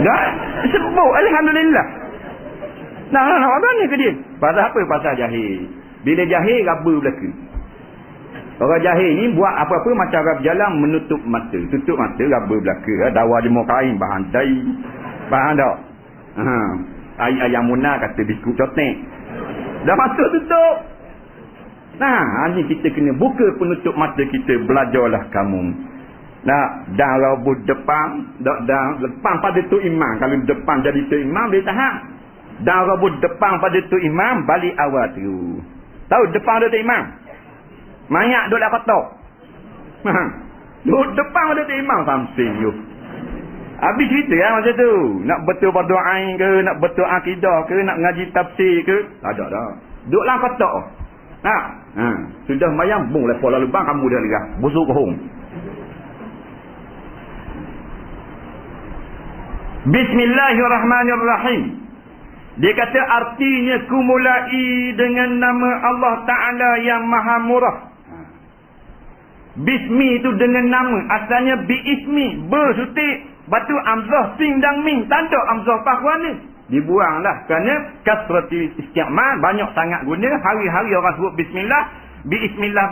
Dah sebut alhamdulillah. Nah, apa ni ke dia? Pasal apa? Pasal jahil. Bila jahil raba belaka. Orang jahil ni buat apa-apa macam orang berjalan menutup mata. Tutup mata raba belaka. Dawa jemur kain bahantai. Faham tak? Ayam Munah kata diskut cotek. Dah masuk tutup. Nah, ni kita kena buka penutup mata kita. Belajarlah kamu. Nak dah rabut depan, dah depan pada tu imam. Kalau depan jadi tu imam dia tahan. Dah rabut depan pada tu imam balik awal tu. Tahu depan ada tu imam. Mayat duk dak kotak. Duk depan ada tu imam something you. Habis cerita kan macam tu. Nak betul berdoa ke, nak betul akidah ke, nak ngaji tafsir ke, tak ada dah. Duk lang kotak. Sudah mayang bung lepas lalu bang kamu dah lerah. Busuk kohong. Bismillahirrahmanirrahim. Dia kata artinya kumulai dengan nama Allah Ta'ala yang maha murah. Bismi itu dengan nama. Asalnya biismi. Bersutik. Batu amzah sing dan ming. Tanda amzah pahwan ni. Dibuanglah. Kerana kasrati isti'mal. Banyak sangat guna. Hari-hari orang sebut bismillah. Bismillah.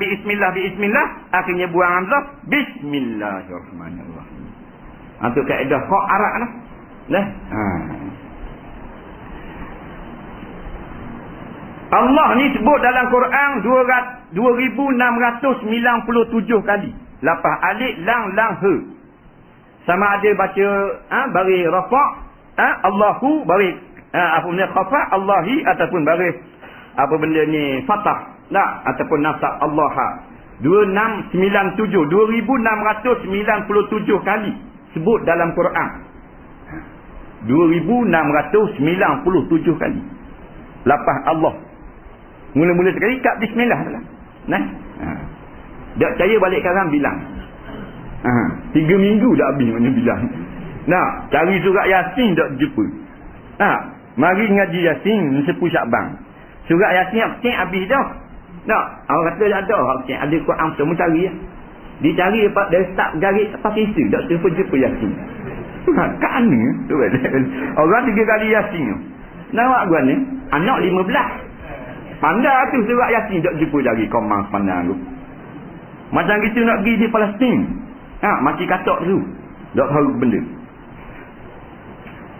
Akhirnya buang amzah. Bismillahirrahmanirrahim. Itu kaedah kok Arab lah. Allah ni sebut dalam Quran 2697 kali. Lepas alif lang he. Sama ada baca bari rafa' Allahu bari apa benda khafa Allahi ataupun bari apa benda ni fathah tak ataupun nasab Allah. 2697 kali sebut dalam Quran. 2697 kali. Lepas Allah. Mula-mula sekali kat bismillah lah. Tak percaya balik karam bilang. 3 minggu dah habis mana bilang. Cari surat Yasin tak jumpa. Mari ngaji Yasin 10 Syakban. Surat Yasin habis dah. Orang kata tak ada. Ada Quran semua cari lah. Dia cari dari start garis pakai isi. Tak jumpa Yasin. Kan ni orang 3 kali Yasin tu. Nawak gua ni anak 15. Pandai tu surat Yasin tak jumpa lagi komang pandang tu. Macam kita nak pergi di Palestin. Maki katak tu. Tak tahu benda.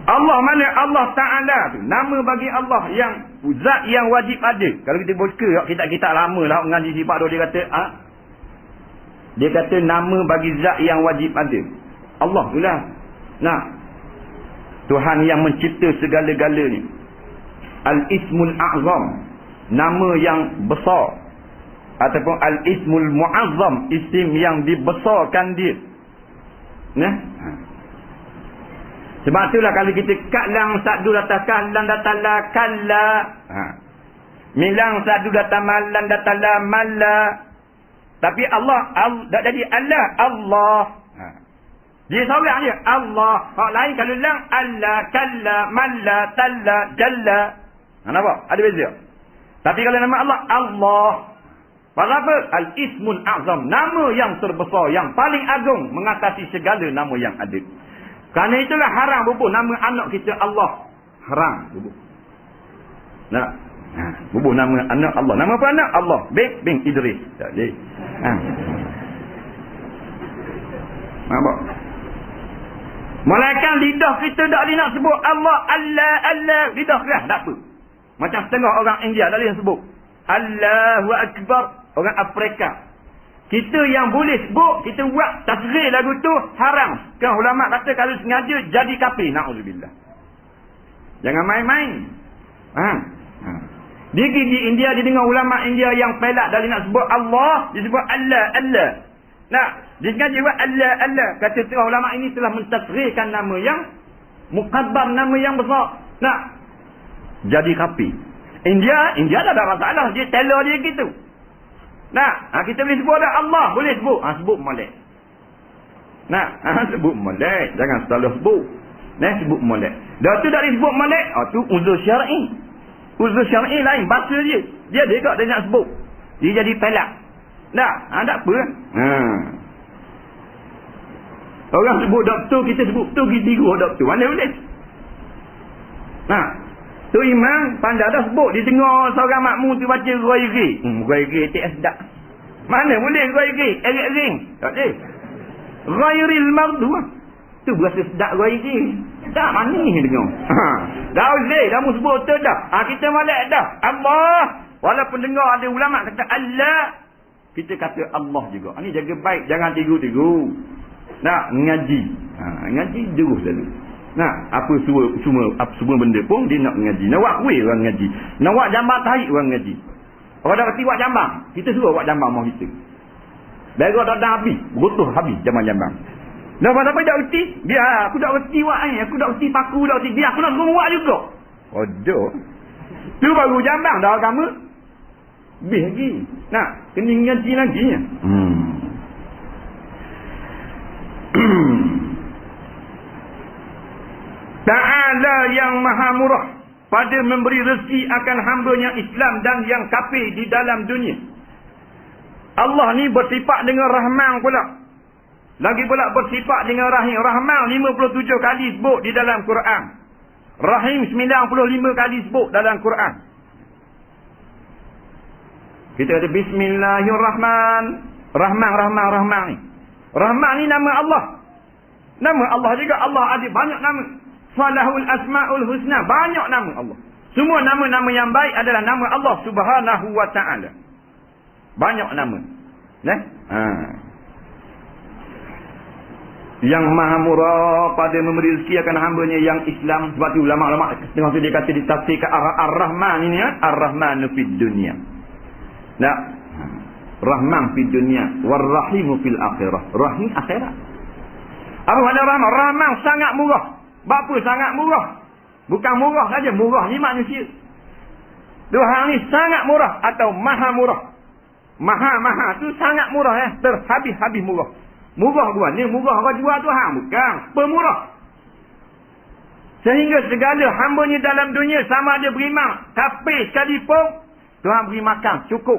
Allah mana Allah Ta'ala tu. Nama bagi Allah yang zat yang wajib ada. Kalau kita buka kitab-kitab lama lah mengaji sifat tu dia kata dia kata nama bagi zat yang wajib ada. Allah tu lah. Tuhan yang mencipta segala-galanya. Al-Ismul A'zam. Nama yang besar. Ataupun Al-Ismul Mu'azzam. Isim yang dibesarkan dia. Sebab itulah kalau kita katlang sa'du datang kahlang datang la kalla. Milang sa'du datang malang datang la malla. Tapi Allah tak jadi Allah. Dia seorang je. Allah. Hak lain kalau lang Allah, kalla, malla, talla, jalla. Nampak? Ada beza. Tapi kalau nama Allah, Allah. Pasal apa? Al-Ismul A'zam. Nama yang terbesar, yang paling agung mengatasi segala nama yang ada. Kerana itulah haram bubuh nama anak kita Allah. Haram bubuh. Bubuh nama anak Allah. Nama apa anak? Allah. Bin Idris. Tak boleh. Nampak? Malaikat lidah kita tak boleh nak sebut Allah, Allah, Allah. Lidah keras, tak apa. Macam setengah orang India tak boleh sebut Allahu Akbar. Orang Afrika. Kita yang boleh sebut, kita buat tasghir lagu tu haram. Kan ulama kata kalau sengaja jadi kafir. Na'udzubillah. Jangan main-main. Faham? Di India, dia dengar ulama India yang pelak dari nak sebut Allah, dia sebut Allah, Allah. Nah, dia sengaja buat Allah, Allah. Kata setengah ulama ini telah mentasghirkan nama yang muqaddam, nama yang besar. Nah, jadi kafir. India tak ada masalah, dia teller dia gitu. Nah, kita boleh sebut dah Allah, boleh sebut. Sebut molek. Nah, sebut molek, jangan salah sebut. Nah, sebut molek. Dah tu tak disebut molek, tu uzur syar'i. Uzur syar'i lain, bahasa dia. Dia juga dia nak sebut. Dia jadi pelak. Nah, tak apa. Orang sebut doktor, kita sebut tu kita tiru doktor. Mana boleh? Nah, tu imam pandai dah sebut. Dia dengar seorang makmum tu baca Ghairi. Ghairi tak sedap. Mana boleh Ghairi? Erik ring. Tak boleh. Ghairil mardu. Tu berasa sedap Ghairi. Tak mana ni dengar. Dah boleh. Dah mu sebut tu dah. Kita malak dah. Allah. Walaupun dengar ada ulama kata Allah, kita kata Allah juga. Ini jaga baik. Jangan tiru-tiru. Nak ngaji. Ngaji terus selalu. Nah, apa semua benda pun dia nak ngaji. Nak buat kuih orang ngaji. Nak buat jambar tarik orang ngaji. Orang dah reti buat jambar, kita suruh buat jambar mau kita. Berapa dah habis, berutuh habis jambar-jambar. Nak buat apa tak reti? Biar aku tak reti buat ni, aku tak reti paku tak reti. Biar aku nak suruh buat juga. Bodoh. Tu baru jambar dah agama. Lebih lagi. Nah, kena ngaji lagi. Ta'ala yang maha murah pada memberi rezeki akan hamba-Nya Islam dan yang kafir di dalam dunia. Allah ni bersifat dengan Rahman pula. Lagi pula bersifat dengan Rahim. Rahman 57 kali sebut di dalam Quran. Rahim 95 kali sebut dalam Quran. Kita kata Bismillahirrahman. Rahman ni. Rahman ni nama Allah. Nama Allah juga. Allah ada banyak nama. Falahul asma'ul husna. Banyak nama Allah. Semua nama-nama yang baik adalah nama Allah subhanahu wa ta'ala. Banyak nama. Yang maha murah pada memberi rezeki akan hamba-Nya yang Islam. Sebab tu ulama-ulama tengah tu dia kata ditafsirkan Ar-Rahman ini. Ar-Rahmanu fid dunia. Nah, Rahman fid dunia. War-Rahimu fil akhirah. Rahim akhirat. Apa makna Rahman? Rahman sangat murah. Bapa sangat murah. Bukan murah saja, murah ni manusia. Tuhan ni sangat murah atau maha murah. Maha tu sangat murah terhabis-habis murah. Murah bukan ni murah orang jual Tuhan, bukan pemurah. Sehingga segala hamba-Nya dalam dunia sama ada beriman kafir sekalipun, Tuhan beri makan cukup.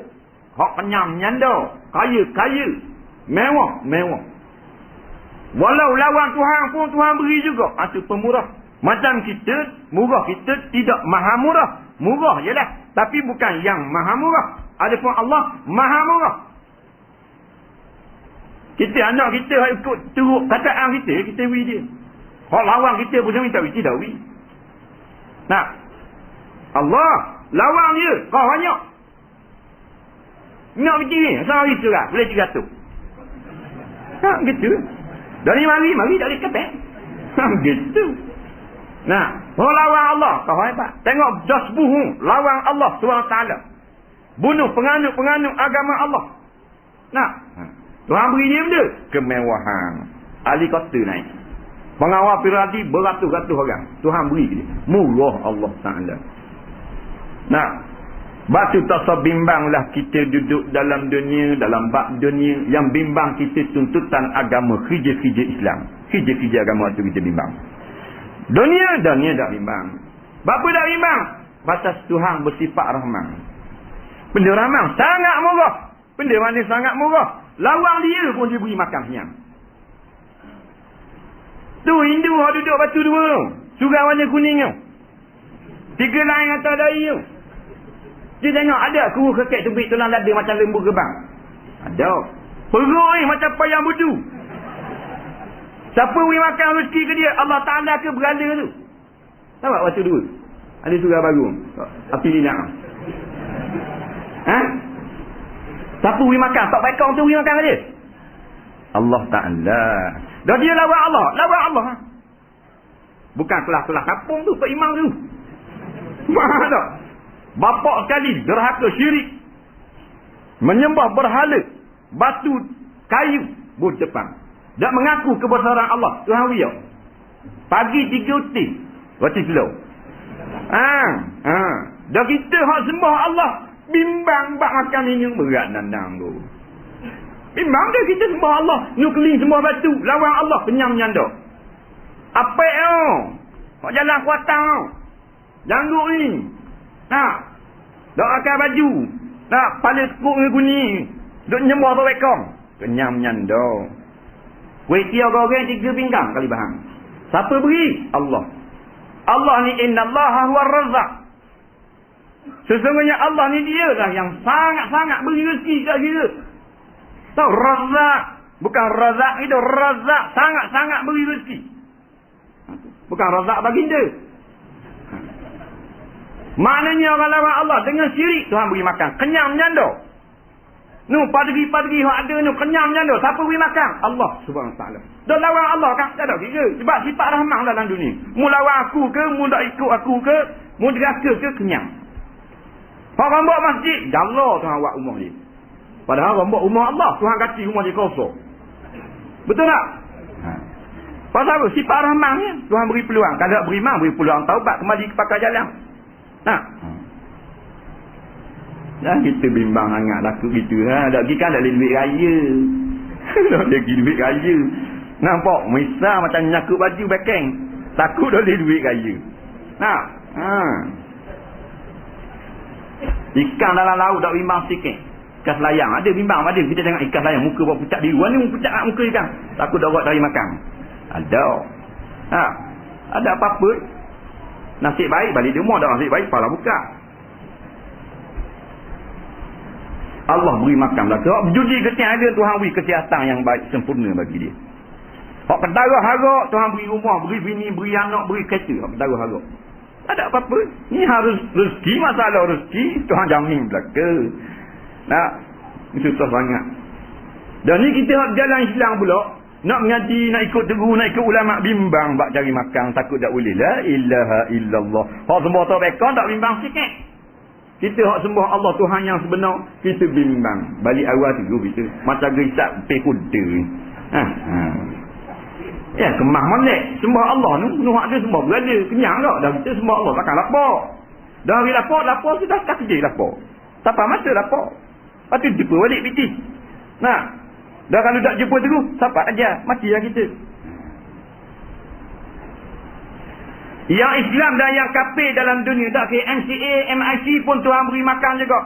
Hak kenyang nyanda, kaya, mewah. Walau lawan Tuhan pun Tuhan beri juga. Itu pemurah. Macam kita, murah kita tidak maha murah. Murah je lah. Tapi bukan yang maha murah. Adapun Allah maha murah. Kita anak kita ikut turut kataan kita beri dia. Hak lawan kita pun minta beri, tidak beri. Nah, Allah lawan dia, kau banyak. Nak beri ni, sehari tu lah, boleh 300. Gitu. Dari mari tak boleh kata. Gitu. Nah, lawan Allah, kau hebat. Tengok jasbuhu, lawan Allah SWT. Bunuh penganut-penganut agama Allah. Nah, Tuhan beri dia benda kemewahan. Ahli kota naik. Pengawal pirati beratus-ratus orang. Tuhan beri dia. Murah Allah Ta'ala. Nah, batu tak bimbanglah kita duduk dalam dunia, dalam bab dunia. Yang bimbang kita tuntutan agama, kerja-kerja Islam. Kerja-kerja agama itu kita bimbang. Dunia tak bimbang. Bapa tak bimbang? Batas Tuhan bersifat Rahman. Benda Rahman sangat murah. Benda mana sangat murah. Lawang dia pun dia beri makan siang. Tu Hindu yang duduk batu dua. Surau warna kuning tu. 3 lain atas dahi tu. Dia tengok ada kuru kekek tubik tulang dada macam lembu gerbang. Ada. Perut ni macam payang budu. Siapa beri makan rezeki ke dia? Allah Ta'ala ke berhala tu? Tahu tak waktu dulu? Ada surah baru. Api Lina. Ha? Siapa beri makan? Tak baik kau tu beri makan ke dia? Allah Ta'ala. Dah dia lawan Allah. Lawan Allah. Bukan kelas-kelas kampung tu. Pak Imam tu. Faham tak? Bapak sekali. Derhaka syirik. Menyembah berhala. Batu. Kayu. Bud depan. Tak mengaku kebesaran Allah. Tuhan wiyah. Pagi 3 uti. Roti slow. Dah kita hak sembah Allah. Bimbang bak makan minum. Berat nandang tu. Bimbang dia kita sembah Allah. Nukling sembah batu. Lawan Allah. Kenyang nyanda. Apa hak jalan kuatang. Jangguk ni. Dok akan baju. Pala sekuk dengan kuning. Dok nyembah tu bekong. Kenyang nyanda. Kuih tiaw goreng 3 pinggang kali bahan. Siapa beri? Allah. Allah ni innallaha huwar razzaq. Sesungguhnya Allah ni dia lah yang sangat-sangat beri rezeki kat kita. Tahu razzaq, bukan razak itu, razzaq sangat-sangat beri rezeki. Bukan razak baginda. Maknanya orang lawan Allah dengan syirik Tuhan beri makan. Kenyang menyanda. Padri-padri yang ada ni kenyang menyanda. Siapa beri makan? Allah Subhanahu Wa Taala. Dah lawan Allah kan? Tak ada kira. Sebab sifat rahmah dalam dunia. Mu lawan aku ke, mu tak ikut aku ke, mu deraka ke, kenyang. Orang buat masjid, jalla Tuhan buat rumah dia. Padahal orang buat rumah Allah, Tuhan kata rumah dia kosong. Betul tak? Pasal apa? Sifat rahmah ni, Tuhan beri peluang. Kalau tak beriman, beri peluang taubat, kembali ke pakar jalan. Dah kita bimbang sangat takut gitu. Tak pergi kan tak boleh duit raya. Tak boleh pergi duit raya. Nampak? Misal macam nyakut baju bekeng. Takut tak boleh duit raya. Ikan dalam laut tak bimbang sikit. Ikan selayang. Ada bimbang. Ada. Kita tengok ikan selayang. Muka buat pucat biru. Ni pucat nak muka ikan. Takut tak buat dari makan. Ada. Ada apa-apa. Nasib baik balik dia dah nasib baik. Pala buka. Allah beri makan lah. Sebab berjudi kesihatan Tuhan beri kesihatan yang baik sempurna bagi dia. Hak kedara harap Tuhan beri rumah, beri bini, beri anak, beri kereta. Hak kedara harap. Tak ada apa-apa. Ni harus rezeki, masalah rezeki Tuhan jamin belaka. Itu susah sangat. Dan ni kita jalan Islam pula. Nak mengaji, nak ikut teguh, nak ikut ulama bimbang bak cari makan, takut tak boleh. La ilaha illallah. Hak sembah tak bekon tak bimbang sikit. Kita hak sembah Allah Tuhan yang sebenar, kita bimbang. Balik awal tu kita macam gerisap pe kuda ni. Ya, kemah molek. Sembah Allah ni, hak dia sembah berada, kenyang tak? Dah kita sembah Allah takkan lapar. Dah hari lapar sudah tak kerja lapar. Sampai masa lapar. Lepas tu jumpa balik piti. Dah kalau tak jumpa terus, sampai aja matilah kita. Yang Islam dan yang kafir dalam dunia tak kira MCA, MIC pun Tuhan beri makan juga.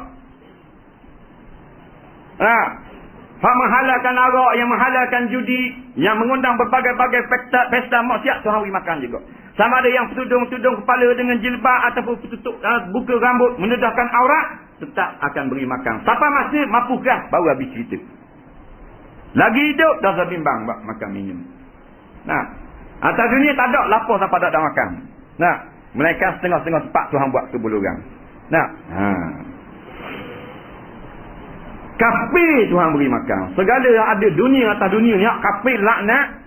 Hak menghalalkan arak, yang menghalalkan judi, yang mengundang berbagai-bagai pesta maksiat, Tuhan beri makan juga. Sama ada yang tudung kepala dengan jilbab ataupun tutup buka rambut, mendedahkan aurat, tetap akan beri makan. Sampai masa mampukah baru habis cerita. Lagi hidup dah bimbang makan minum. Atas dunia tak ada lapar sampai tak ada makan. Mereka setengah-setengah tempat Tuhan buat kebuluran. Kafir Tuhan beri makan. Segala yang ada dunia atas dunia ni kafir laknat.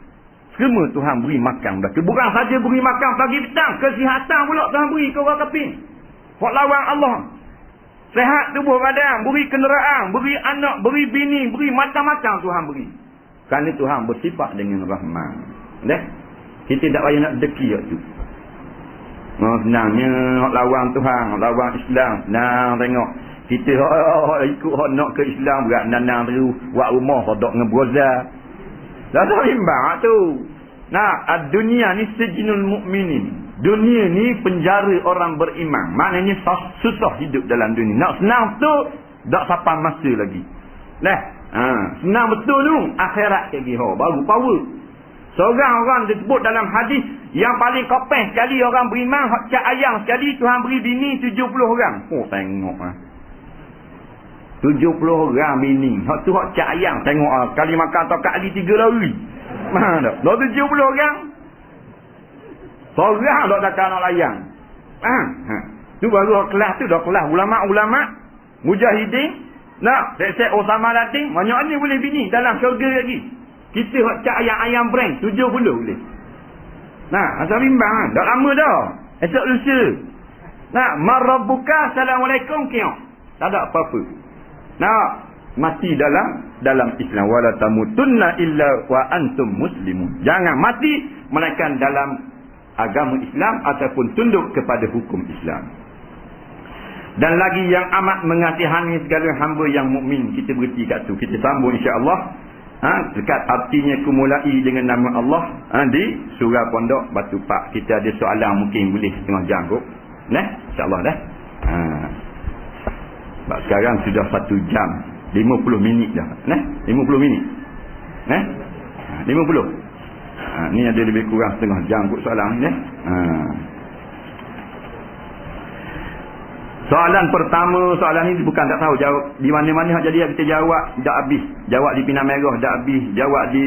Semua Tuhan beri makan. Bukan saja beri makan pagi petang, kesihatan pula Tuhan beri ke orang kafir. Hak lawan Allah. Sehat tubuh badan, beri kenderaan, beri anak, beri bini, beri macam-macam Tuhan beri. Kerana Tuhan bersifat dengan rahman. Kita tak payah nak deki tu. Senangnya hak lawan Tuhan, hak lawan Islam. Tengok. Kita ikut hak nak ke Islam berat nanang terus buat rumah sedok dengan brozal. Dah tak bimbang tu. Dunia ni sejinul mukminin. Dunia ni penjara orang beriman. Maknanya susah hidup dalam dunia. Nak senang tu tak sampai masa lagi. Senang betul tu akhirat lagi baru power. Seorang orang disebut dalam hadis yang paling kopeh sekali orang beriman, hak cak ayang sekali Tuhan beri bini 70 orang. Tengok 70 orang bini. Hak tu hak cak ayang. Tengok kali makan tak kali 3 lari. Mana dah? 70 orang. Seorang dok takkan nak layang. Tu baru kelas tu dah kelas ulama-ulama, mujahidin. Nak, saya Osama Latin, banyak ni boleh bini dalam syurga lagi. Kita cak ayam-ayam brand 70 boleh. Nah, asal bimbang dah lama dah. Esok lusa. Nah, marabbuka assalamualaikum kiau. Tak ada apa-apa. Nah, mati dalam Islam, wala tamutunna illa wa antum muslimun. Jangan mati melainkan dalam agama Islam ataupun tunduk kepada hukum Islam. Dan lagi yang amat mengasihani segala hamba yang mukmin. Kita berhenti kat tu. Kita sambung insya-Allah. Dekat artinya kumulai dengan nama Allah. Di surah Pondok Batu Pak. Kita ada soalan mungkin boleh setengah jam kot. Insya-Allah dah. Sebab sekarang sudah 1 jam 50 minit dah. 50 minit. 50. Ni ada lebih kurang setengah jam kot soalan ni. Soalan pertama, soalan ni bukan tak tahu jawab di mana-mana hak jadi kita jawab dak habis. Jawab di Pinang Merah dak habis, jawab di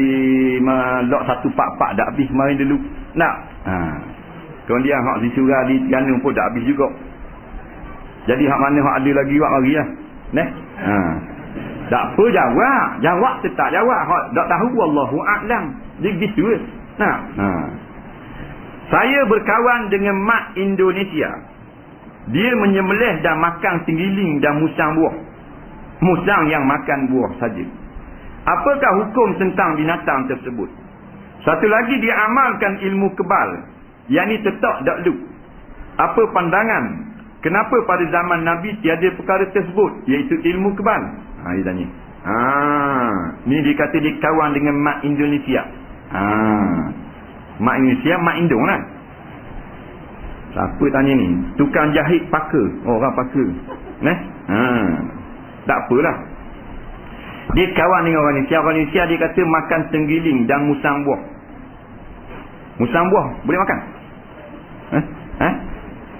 Lok 144 dak habis mari dulu. Nak. Kemudian hak di surah di Terengganu pun dak habis juga. Jadi hak mana hak ada lagi buat marilah. Tak apa jawab. Jawab tetap jawab. Hak dak tahu wallahu a'lam. Dia gitu. Saya berkawan dengan mak Indonesia. Dia menyembelih dan makan tenggiling dan musang buah. Musang yang makan buah saja. Apakah hukum tentang binatang tersebut? Satu lagi, dia amalkan ilmu kebal. Yang ni tetap tak lu. Apa pandangan? Kenapa pada zaman Nabi tiada perkara tersebut? Iaitu ilmu kebal. Dia tanya. Ni dia kata dia kawan dengan mak Indonesia. Mak Indonesia, mak Indon lah. Siapa tanya ni? Tukang jahit paka. Orang paka. Tak apalah. Dia kawan dengan orang Indonesia. Orang Indonesia dia kata makan tenggiling dan musang buah. Musang buah boleh makan?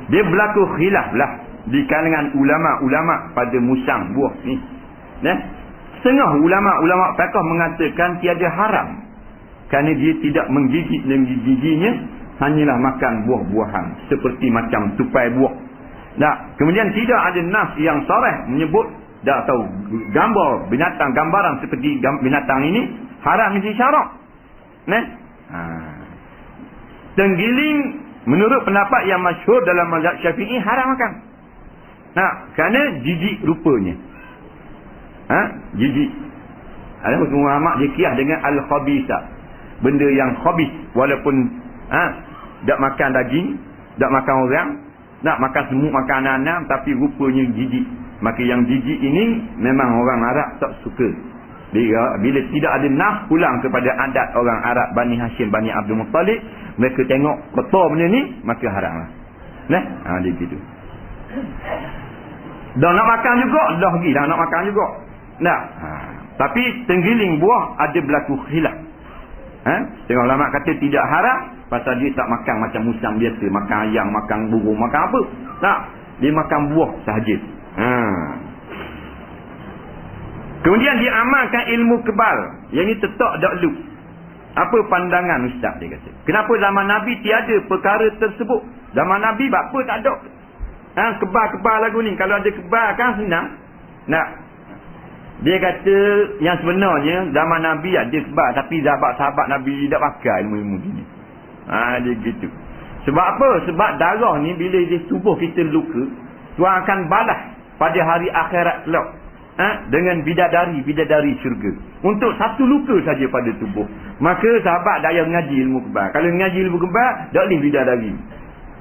Dia berlaku khilaf lah di kalangan ulama-ulama pada musang buah ni. Setengah ulama-ulama fiqh mengatakan tiada haram. Kerana dia tidak menggigit dengan giginya. Hanyalah makan buah-buahan seperti macam tupai buah. Kemudian tidak ada nas yang sarih menyebut dah tahu gambar binatang, gambaran seperti binatang ini haram menjadi syarak. Tenggiling menurut pendapat yang masyhur dalam mazhab Syafi'i haram makan. Kerana jijik rupanya. Jijik. Ada ulama dia kias dengan al-khabisa. Benda yang khabis walaupun tak makan daging, tak makan orang, tak makan semut, makan anak-anak, tapi rupanya jijik. Maka yang jijik ini memang orang Arab tak suka. Bila tidak ada nas pulang kepada adat orang Arab Bani Hashim, Bani Abdul Muttalib, mereka tengok kotor benda ni, maka haramlah. Dia gitu. Dah nak makan juga, dah pergi dah nak makan juga. Tapi tenggiling buah ada berlaku khilaf. Tengok ulama kata tidak haram. Pasal dia tak makan macam musang biasa. Makan ayam, makan burung, makan apa. Tak. Dia makan buah sahaja. Kemudian dia amalkan ilmu kebal. Yang ini tetap tak lu. Apa pandangan Ustaz dia kata? Kenapa zaman Nabi tiada perkara tersebut? Zaman Nabi apa tak ada. Kebal-kebal lagu ni. Kalau ada kebal kan senang. Dia kata yang sebenarnya zaman Nabi ada kebal. Tapi sahabat-sahabat Nabi tak pakai ilmu-ilmu gini. Dia gitu. Sebab apa? Sebab darah ni bila di tubuh kita luka, Tuhan akan balas pada hari akhirat kelak. Dengan bidadari syurga. Untuk satu luka saja pada tubuh. Maka sahabat dah yang mengaji ilmu kebal. Kalau mengaji ilmu kebal, tak boleh bidadari.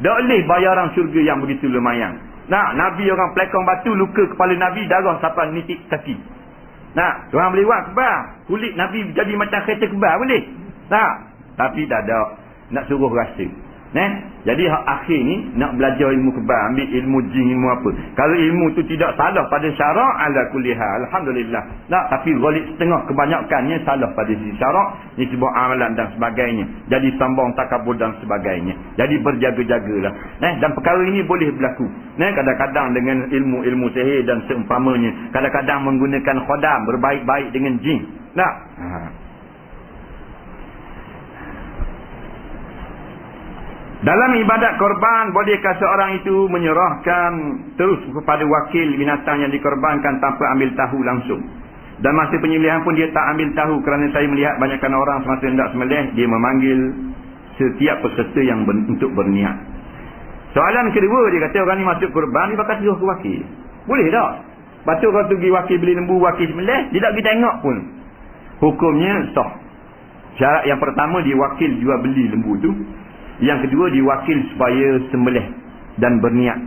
Tak boleh bayaran syurga yang begitu lumayan. Nabi orang pelakon batu, luka kepala Nabi, darah sampai nitik kaki. Tuhan boleh buat kebal. Kulit Nabi jadi macam kereta kebal boleh. Tapi tak ada. Nak suruh rasa. Jadi akhir ni nak belajar ilmu kebal, ambil ilmu jin, ilmu apa. Kalau ilmu tu tidak salah pada syarak, ala kulli hal, alhamdulillah. Tapi ghalib setengah kebanyakannya salah pada sisi syarak, ni sebuah amalan dan sebagainya. Jadi sambung takabur dan sebagainya. Jadi berjaga-jagalah. Dan perkara ini boleh berlaku. Kadang-kadang dengan ilmu-ilmu sihir dan seumpamanya. Kadang-kadang menggunakan khodam, berbaik-baik dengan jin. Dalam ibadat korban, bolehkah seorang itu menyerahkan terus kepada wakil binatang yang dikorbankan tanpa ambil tahu langsung? Dan masa penyembelihan pun dia tak ambil tahu, kerana saya melihat banyakkan orang semasa hendak sembelih, dia memanggil setiap peserta yang untuk berniat. Soalan kedua, dia kata orang ni masuk korban, dia bakal suruh ke wakil. Boleh tak? Lepas tu kalau tu pergi wakil beli lembu, wakil sembelih, dia tak pergi tengok pun. Hukumnya sah. Syarat yang pertama, dia wakil jual beli lembu tu. Yang kedua, diwakil supaya sembelih dan berniat.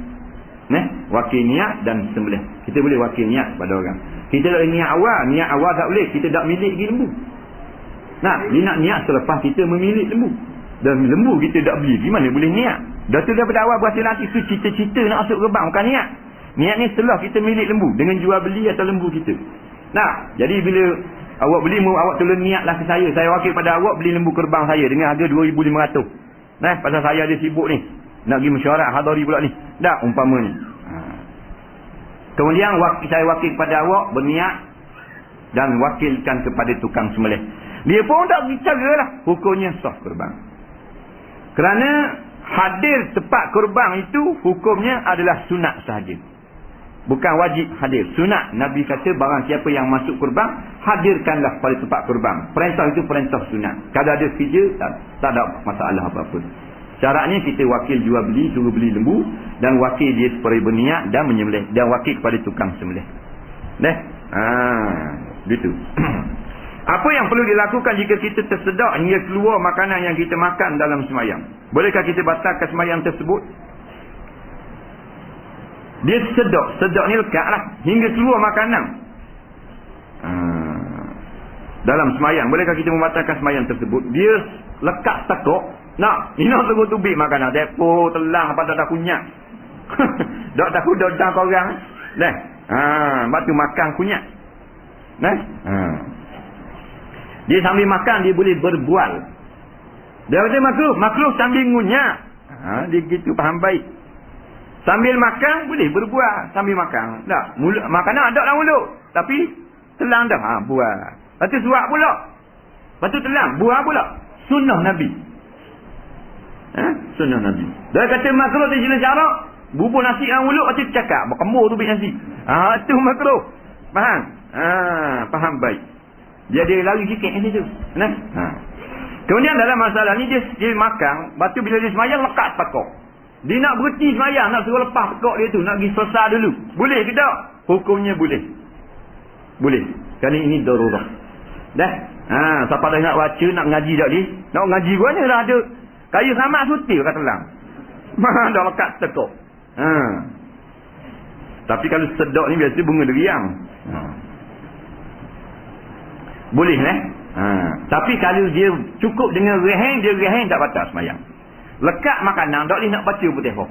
Wakil niat dan sembelih. Kita boleh wakil niat pada orang. Kita tak boleh niat awal. Niat awal tak boleh. Kita tak milik lagi lembu. Dia nak niat selepas kita memilih lembu. Dan lembu kita tak beli. Gimana boleh niat? Dah tu daripada awal berhasil nanti tu cita-cita nak masuk gerbang. Bukan niat. Niat ni setelah kita milik lembu. Dengan jual beli atau lembu kita. Jadi bila awak beli, awak tolong niatlah ke saya. Saya wakil pada awak beli lembu kerbang saya dengan harga 2,500. Pasal saya ada sibuk ni. Nak pergi mesyuarat hadari pula ni. Tak, umpama ni. Kemudian saya wakil kepada awak berniat dan wakilkan kepada tukang sembelih. Dia pun tak bicara lah. Hukumnya sah kurban. Kerana hadir tempat kurban itu hukumnya adalah sunat sahaja. Bukan wajib hadir. Sunat. Nabi kata barang siapa yang masuk kurban, hadirkanlah pada tempat kurban. Perintah itu perintah sunat. Kalau ada kerja, tak ada masalah apa-apa. Syaratnya kita wakil jual beli, suruh beli lembu. Dan wakil dia supaya berniat dan menyembelih. Dan wakil kepada tukang sembelih. Gitu. Apa yang perlu dilakukan jika kita tersedak hingga keluar makanan yang kita makan dalam sembahyang? Bolehkah kita batalkan sembahyang tersebut? Dia sedak ni lekat lah hingga keluar makanan dalam semayang. Bolehkah kita membatalkan semayang tersebut? Dia lekat tekuk, nak tunggu tubik makanan, depo telang apa dah kunyak. Tak takut dodang korang. Batu makan kunyak. Dia sambil makan dia boleh berbual. Dia kata makruh sambil ngunyak. Dia gitu faham baik. Sambil makan boleh berbual sambil makan. Tak, mulut makanan ada dalam mulut, tapi telang dah bual. Lepas tu suap pula. Lepas tu telang, bual pula. Sunnah Nabi. Sunnah Nabi. Dia kata makruh di sini syarak, bubur nasi dalam mulut lepas tu cakap, berkembur tu nasi. Itu makruh. Faham? Faham baik. Dia lari sikit kat situ. Kemudian dalam masalah ni dia makan, lepas tu bila dia semayang lekat pakok. Dia nak berhenti semayang, nak suruh lepas pekak dia tu, nak pergi selesai dulu. Boleh ke tak? Hukumnya boleh. Boleh. Kerana ini darurat. Siapa dah nak baca, nak ngaji tak ni? Nak ngaji guanya dah ada. Kayu samak sutil kat telang. Dah lekat tekuk. Tapi kalau sedok ni biasa bunga deriang. Boleh tapi kalau dia cukup dengan reheng, dia reheng tak batal semayang. Lekat makanan, tak boleh nak baca putih kau.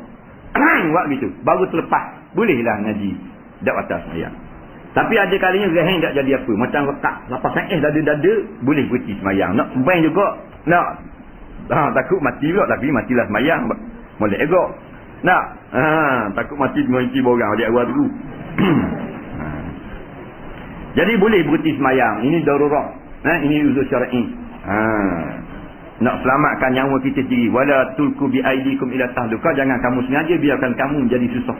Buat begitu. Baru terlepas. Bolehlah ngaji. Tak batal semayang. Tapi ada kalinya reheng tak jadi apa. Macam lekat. Lepas dada-dada, boleh berhenti semayang. Nak sembahyang juga. Nak. Takut mati juga. Tapi matilah semayang. Boleh juga. Nak. Takut mati mengunci borang. Adik awal dulu. Jadi boleh berhenti semayang. Ini darurat. Ini uzur syar'i. Nak selamatkan nyawa kita sendiri. Wala tulku bi aidikum ila tahluka. Jangan kamu sengaja biarkan kamu menjadi susah.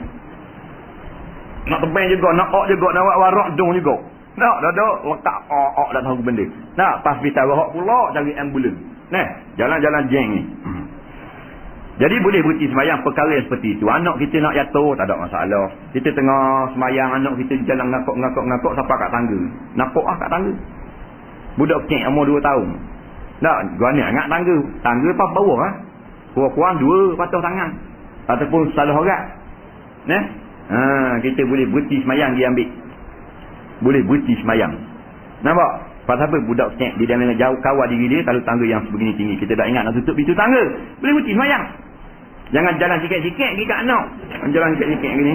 Nak tebang juga, nak ok juga, nak buat warak dong juga. Nak dah letak ok dah tahu benda. Nak pas kita warak pula cari ambulans. Jalan-jalan jeng ni. Jadi boleh berhenti semayang perkara yang seperti itu. Anak kita nak jatuh, tak ada masalah. Kita tengah semayang, anak kita jalan ngakok sampai kat tangga. Nampak kat tangga. Budak kecil umur 2 tahun. Tak, gua ni angkat tangga. Tangga pas bawah kurang-kurang 2 patah tangan. Ataupun salah orang. Kita boleh berhenti semayang dia ambil. Boleh berhenti semayang. Nampak? Pasal apa budak kecil dia jangan jauh kawal diri dia kalau tangga yang sebegini tinggi. Kita tak ingat nak tutup pintu tangga. Boleh berhenti semayang. Jangan jalan sikit-sikit pergi kat anak. Jalan sikit-sikit gini.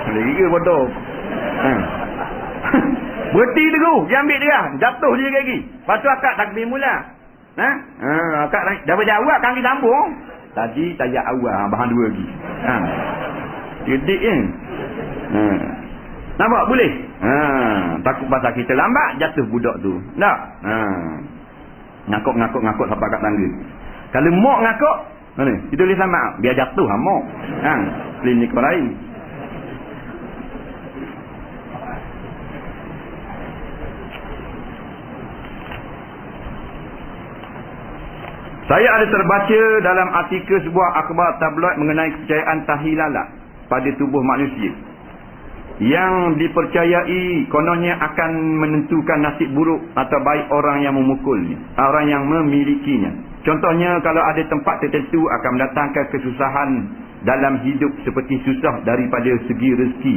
Boleh gila bodoh. Berhenti dulu. Dia ambil dia. Jatuh dia lagi. Lepas tu akak takbir mula. Akak daripada awal kami sambung. Tadi tajak awal bahan 2 lagi. Gedik kan. Nampak boleh? Takut pasal kita lambat jatuh budak tu. Tak? Ngakuk sampai kat tangga. Kalau mak ngakuk, Mana? Kita boleh selamat. Biar jatuh hamok. Klinik orang lain. Saya ada terbaca dalam artikel sebuah akhbar tabloid mengenai kepercayaan tahi lalat pada tubuh manusia yang dipercayai kononnya akan menentukan nasib buruk atau baik orang yang memukulnya, orang yang memilikinya. Contohnya, kalau ada tempat tertentu akan mendatangkan kesusahan dalam hidup seperti susah daripada segi rezeki,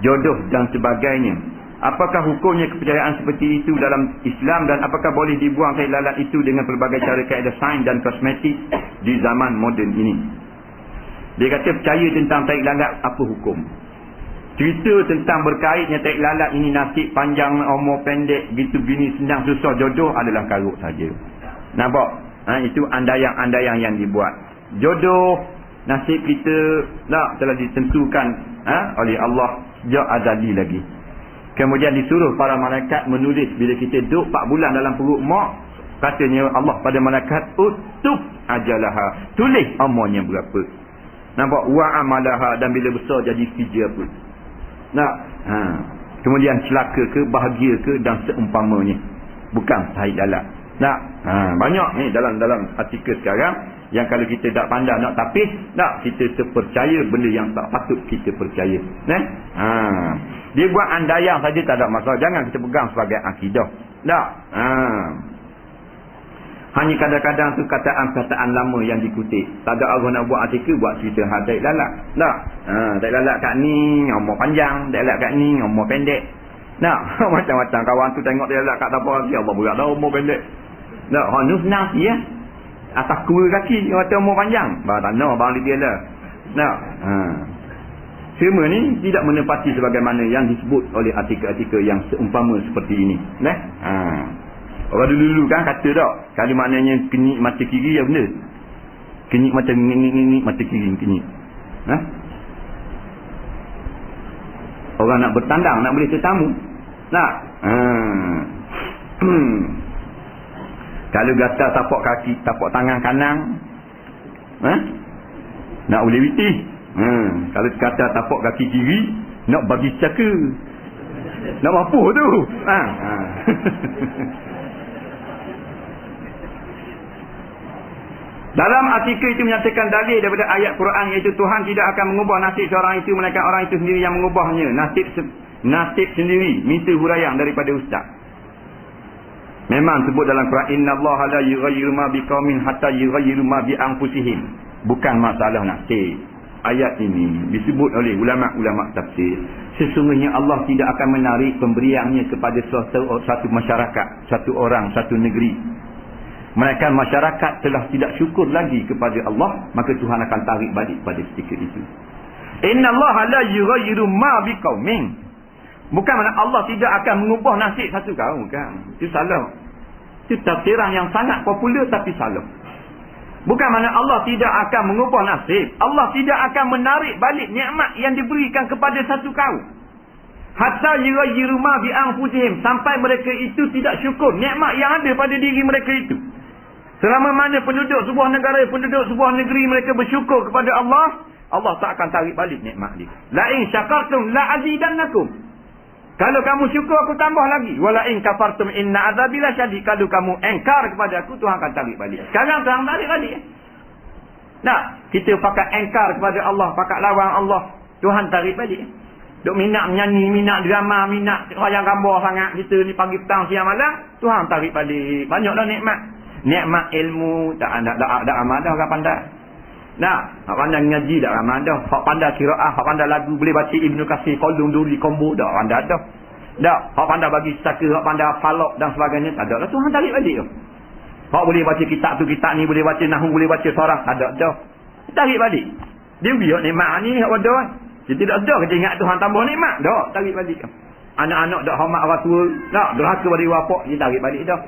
jodoh dan sebagainya. Apakah hukumnya kepercayaan seperti itu dalam Islam, dan apakah boleh dibuang tahi lalat itu dengan pelbagai cara kaedah sains dan kosmetik di zaman moden ini? Dia kata percaya tentang tahi lalat, apa hukum? Cerita tentang berkaitnya tahi lalat ini, nasib panjang, umur pendek, gitu gini, senang susah jodoh adalah karut saja. Nampak? Itu andaian-andaian yang dibuat. Jodoh, nasib kita telah ditentukan oleh Allah sejak azali lagi. Kemudian disuruh para malaikat menulis. Bila kita duduk 4 bulan dalam perut mak, katanya Allah pada malaikat, uktub ajalaha, tulis umurnya berapa. Nampak? Wa amalaha, dan bila besar jadi kerja apa. Kemudian celaka ke, bahagia ke, dan seumpamanya. Bukan tahi lalat. Banyak ni dalam artikel sekarang yang kalau kita tak pandai nak tapis, kita terpercaya benda yang tak patut kita percaya. Dia buat andaian saja tak ada masalah. Jangan kita pegang sebagai akidah. Hanya kadang-kadang tu kataan lama yang dikutip. Tak ada orang nak buat artikel, buat cerita tahi lalat. Tahi lalat kat ni umur panjang, tahi lalat kat ni umur pendek. Macam-macam kawan tu tengok tahi lalat kat apa lagi, Allah berat dah umur pendek. Hanus senang ya. Atas kura kaki kata umur panjang. Tak nak bang dia lah. Semua ni tidak menepati sebagaimana yang disebut oleh artikel-artikel yang seumpama seperti ini. Orang dulu-dulu kan kata tak, kalau maknanya kenyik mata kiri ya benda. Kenyik mata ni mata kiri kenyik. Orang nak bertandang, nak boleh tetamu. Kalau gatal tapak kaki, tapak tangan kanan, nak boleh witih. Kalau kata tapak kaki kiri, nak bagi caka, nak mampu tu. Dalam artikel itu menyatakan dalil daripada ayat Quran, iaitu Tuhan tidak akan mengubah nasib seorang itu, melainkan orang itu sendiri yang mengubahnya. Nasib sendiri, minta huraian daripada ustaz. Memang sebut dalam Quran, innallaha la yughayyiru ma biqaumin hatta yughayyiru ma bi anfusihim. Bukan masalah nasib. Ayat ini disebut oleh ulama-ulama tafsir. Sesungguhnya Allah tidak akan menarik pemberiannya kepada satu masyarakat, satu orang, satu negeri. Melainkan masyarakat telah tidak syukur lagi kepada Allah, maka Tuhan akan tarik balik pada ketika itu. Innallaha la yughayyiru ma biqaumin. Bukan makna Allah tidak akan mengubah nasib satu kaum, kan? Itu salah. Itu tafsiran yang sangat popular tapi salah. Bukan makna Allah tidak akan mengubah nasib. Allah tidak akan menarik balik nikmat yang diberikan kepada satu kaum. Hatta yughayyiru ma bi anfusihim, sampai mereka itu tidak syukur nikmat yang ada pada diri mereka itu. Selama mana penduduk sebuah negara, penduduk sebuah negeri mereka bersyukur kepada Allah, Allah tak akan tarik balik nikmat dia. La in syakartum la azidannakum. Kalau kamu syukur, aku tambah lagi. Wala in kafartum inna azabi lasyadid. Kalau kamu engkar kepada aku, Tuhan akan tarik balik. Sekarang Tuhan tarik balik. Kita pakai engkar kepada Allah, pakai lawan Allah, Tuhan tarik balik. Duk minat menyanyi, minat drama, minat wayang gambar sangat kita ni pagi petang siang malam, Tuhan tarik balik. Banyaklah nikmat. Nikmat ilmu tak amal dah orang pandai. Hak pandai ngaji dah amal dah. Hak pandai qiraah, hak pandai lagu, boleh baca Ibnu Katsir, Qaulun Duri, Kombo dah pandai dah. Hak pandai bagi saka, hak pandai falak dan sebagainya tak ada dah. Tuhan tarik balik tu. Hak boleh baca kitab tu, kitab ni, boleh baca nahwu, boleh baca sarah, tak ada dah. Tarik balik. Dia biar nikmat ni hak wadah. Dia tidak ada kita ingat Tuhan tambah nikmat. Dah, tarik balik. Anak-anak dak hormat orang tua, derhaka pada bapak, dia tarik balik dah.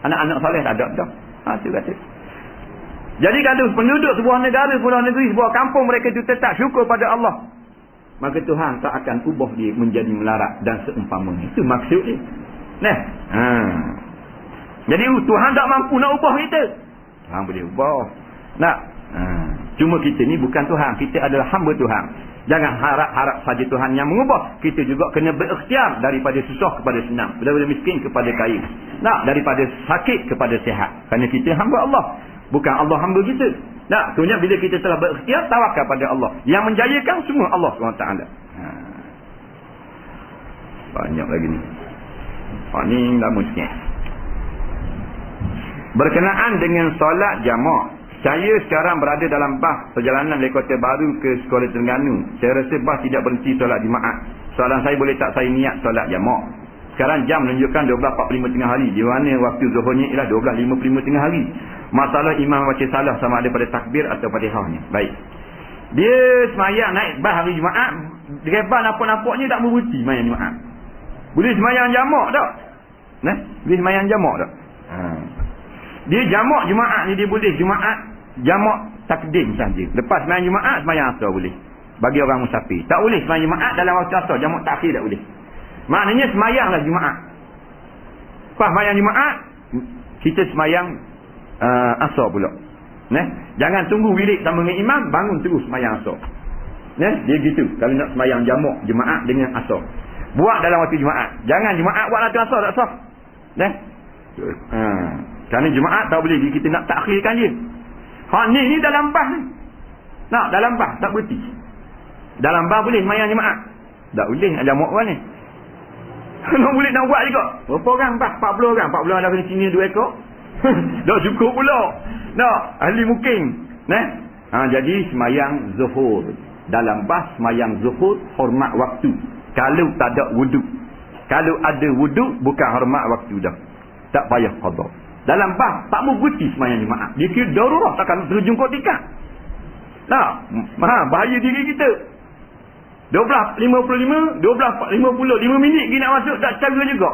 Anak-anak soleh tak ada dah. Tu kata. Jadi kalau penduduk sebuah negara, sebuah negeri, sebuah kampung mereka itu tetap syukur pada Allah, maka Tuhan tak akan ubah dia menjadi melarat dan seumpamanya. Itu maksud dia. Jadi Tuhan tak mampu nak ubah kita. Tuhan boleh ubah. Cuma kita ni bukan Tuhan. Kita adalah hamba Tuhan. Jangan harap-harap saja Tuhan yang mengubah. Kita juga kena berikhtiar daripada susah kepada senang. Daripada miskin kepada kaya. Daripada sakit kepada sihat. Kerana kita hamba Allah. Bukan Allah hamba kita. Sebenarnya bila kita telah berikhtiar, tawakal pada Allah. Yang menjayakan semua Allah SWT. Banyak lagi ni. Ni lama sikit. Berkenaan dengan solat jamak. Saya sekarang berada dalam bas perjalanan dari Kota Baru ke Sekolah Terengganu. Saya rasa bas tidak berhenti solat Jumaat. Soalan saya, boleh tak saya niat solat jamak? Sekarang jam menunjukkan 12.45 tengah hari. Di mana waktu zuhurnya ialah 12.55 tengah hari. Masalah imam baca salah sama ada pada takbir atau fatihahnya. Baik. Dia semayang naik bas hari Jumaat. Driver nampak-nampaknya tak berhenti semayang Jumaat. Boleh semayang jamak tak? Boleh semayang jamak tak? Dia jamak Jumaat ni dia boleh jamak takdim saja. Lepas semayang Jumaat, semayang asar boleh. Bagi orang musafir. Tak boleh semayang Jumaat dalam waktu asar. Jamak takhir tak boleh. Maknanya semayanglah Jumaat. Lepas semayang Jumaat, kita semayang asar pula. Jangan tunggu wirid sama dengan imam, bangun terus semayang asar. Dia gitu. Kalau nak semayang jamak Jumaat dengan asar. Buat dalam waktu Jumaat. Jangan Jumaat buat waktu asar, tak sah. Kerana Jumaat tak boleh, kita nak takhirkan je. Ni dalam bas ni. Dalam bas tak berhenti. Dalam bas boleh semayang Jumaat. Tak boleh nak jamak orang ni. Nak boleh nak buat juga. Berapa orang bas? 40 orang. 40 orang dah kena sini 2 ekor. Tak cukup pula. Ahli mukim. Jadi semayang zuhur. Dalam bas semayang zuhur hormat waktu. Kalau tak ada wuduk. Kalau ada wuduk, bukan hormat waktu dah. Tak payah qada. Dalam bas tak mau berhenti semayang Jumaat. Dia kira darurat, takkan terjun kotika. Bahaya diri kita. 12.55, 12.50, 5 minit kita nak masuk, tak cara juga.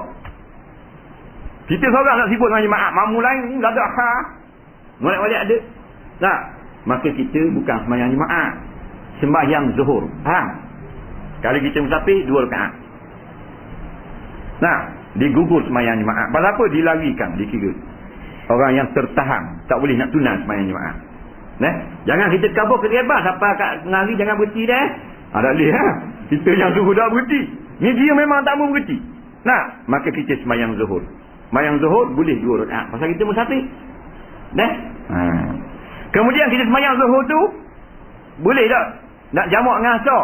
Kita seorang nak sibuk semayang Jumaat. Mamu lain tak ada Molek-molek ada. Maka kita bukan semayang Jumaat. Sembahyang zuhur. Kalau kita musafir, 2 rakaat. Digugur semayang Jumaat. Pasal apa? Dilarikan, dikira orang yang tertahan, tak boleh nak tunang semayang Jumaat. Jangan kita kabur ke rebah sampai kat nari, jangan berhenti dah. Tak boleh. Kita yang suruh dah berhenti. Ni dia memang tak mau berhenti. Maka kita semayang zuhur. Semayang zuhur boleh 2 rakaat. Pasal kita musafir. Kemudian kita semayang zuhur tu boleh tak nak jamak dengan asar?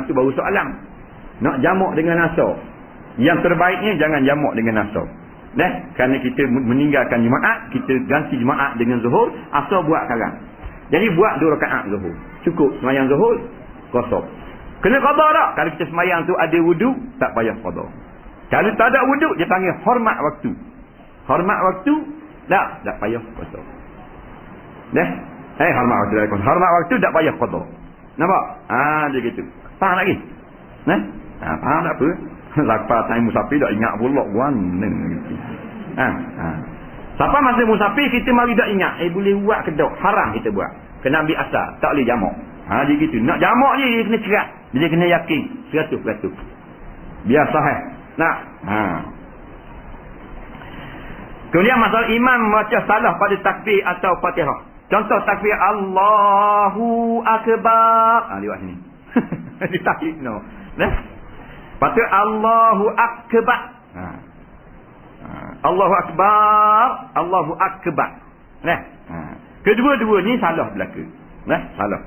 Itu baru soalan. Nak jamak dengan asar, yang terbaiknya jangan jamak dengan asar. Kerana kita meninggalkan Jumaat, kita ganti Jumaat dengan zuhur, asar buat sekarang. Jadi buat 2 rakaat zuhur. Cukup semayang zuhur, kosong. Kena qada tak? Kalau kita semayang tu ada wuduk, tak payah qada. Kalau tak ada wuduk, dia panggil hormat waktu. Hormat waktu, tak payah qada. Hormat waktu. Hormat waktu tak payah qada. Nampak? Dia gitu. Faham lagi? Faham tak apa? Lapar time musafir tak ingat pula mana gitu. Siapa masa musafir kita mari tak ingat, boleh buat ke tak? Haram kita buat. Kena ambil asal, tak boleh jamak. Dia gitu. Nak jamak je dia kena cerat. Dia kena yakin 100%. Biar sahih. Kemudian masalah imam baca salah pada takbir atau Fatihah. Contoh takbir Allahu Akbar. Lewat sini. Ditakbir no. Patut Allahu Akbar. Allahu Akbar, Allahu Akbar. Kedua-dua ni salah belaka. Salah.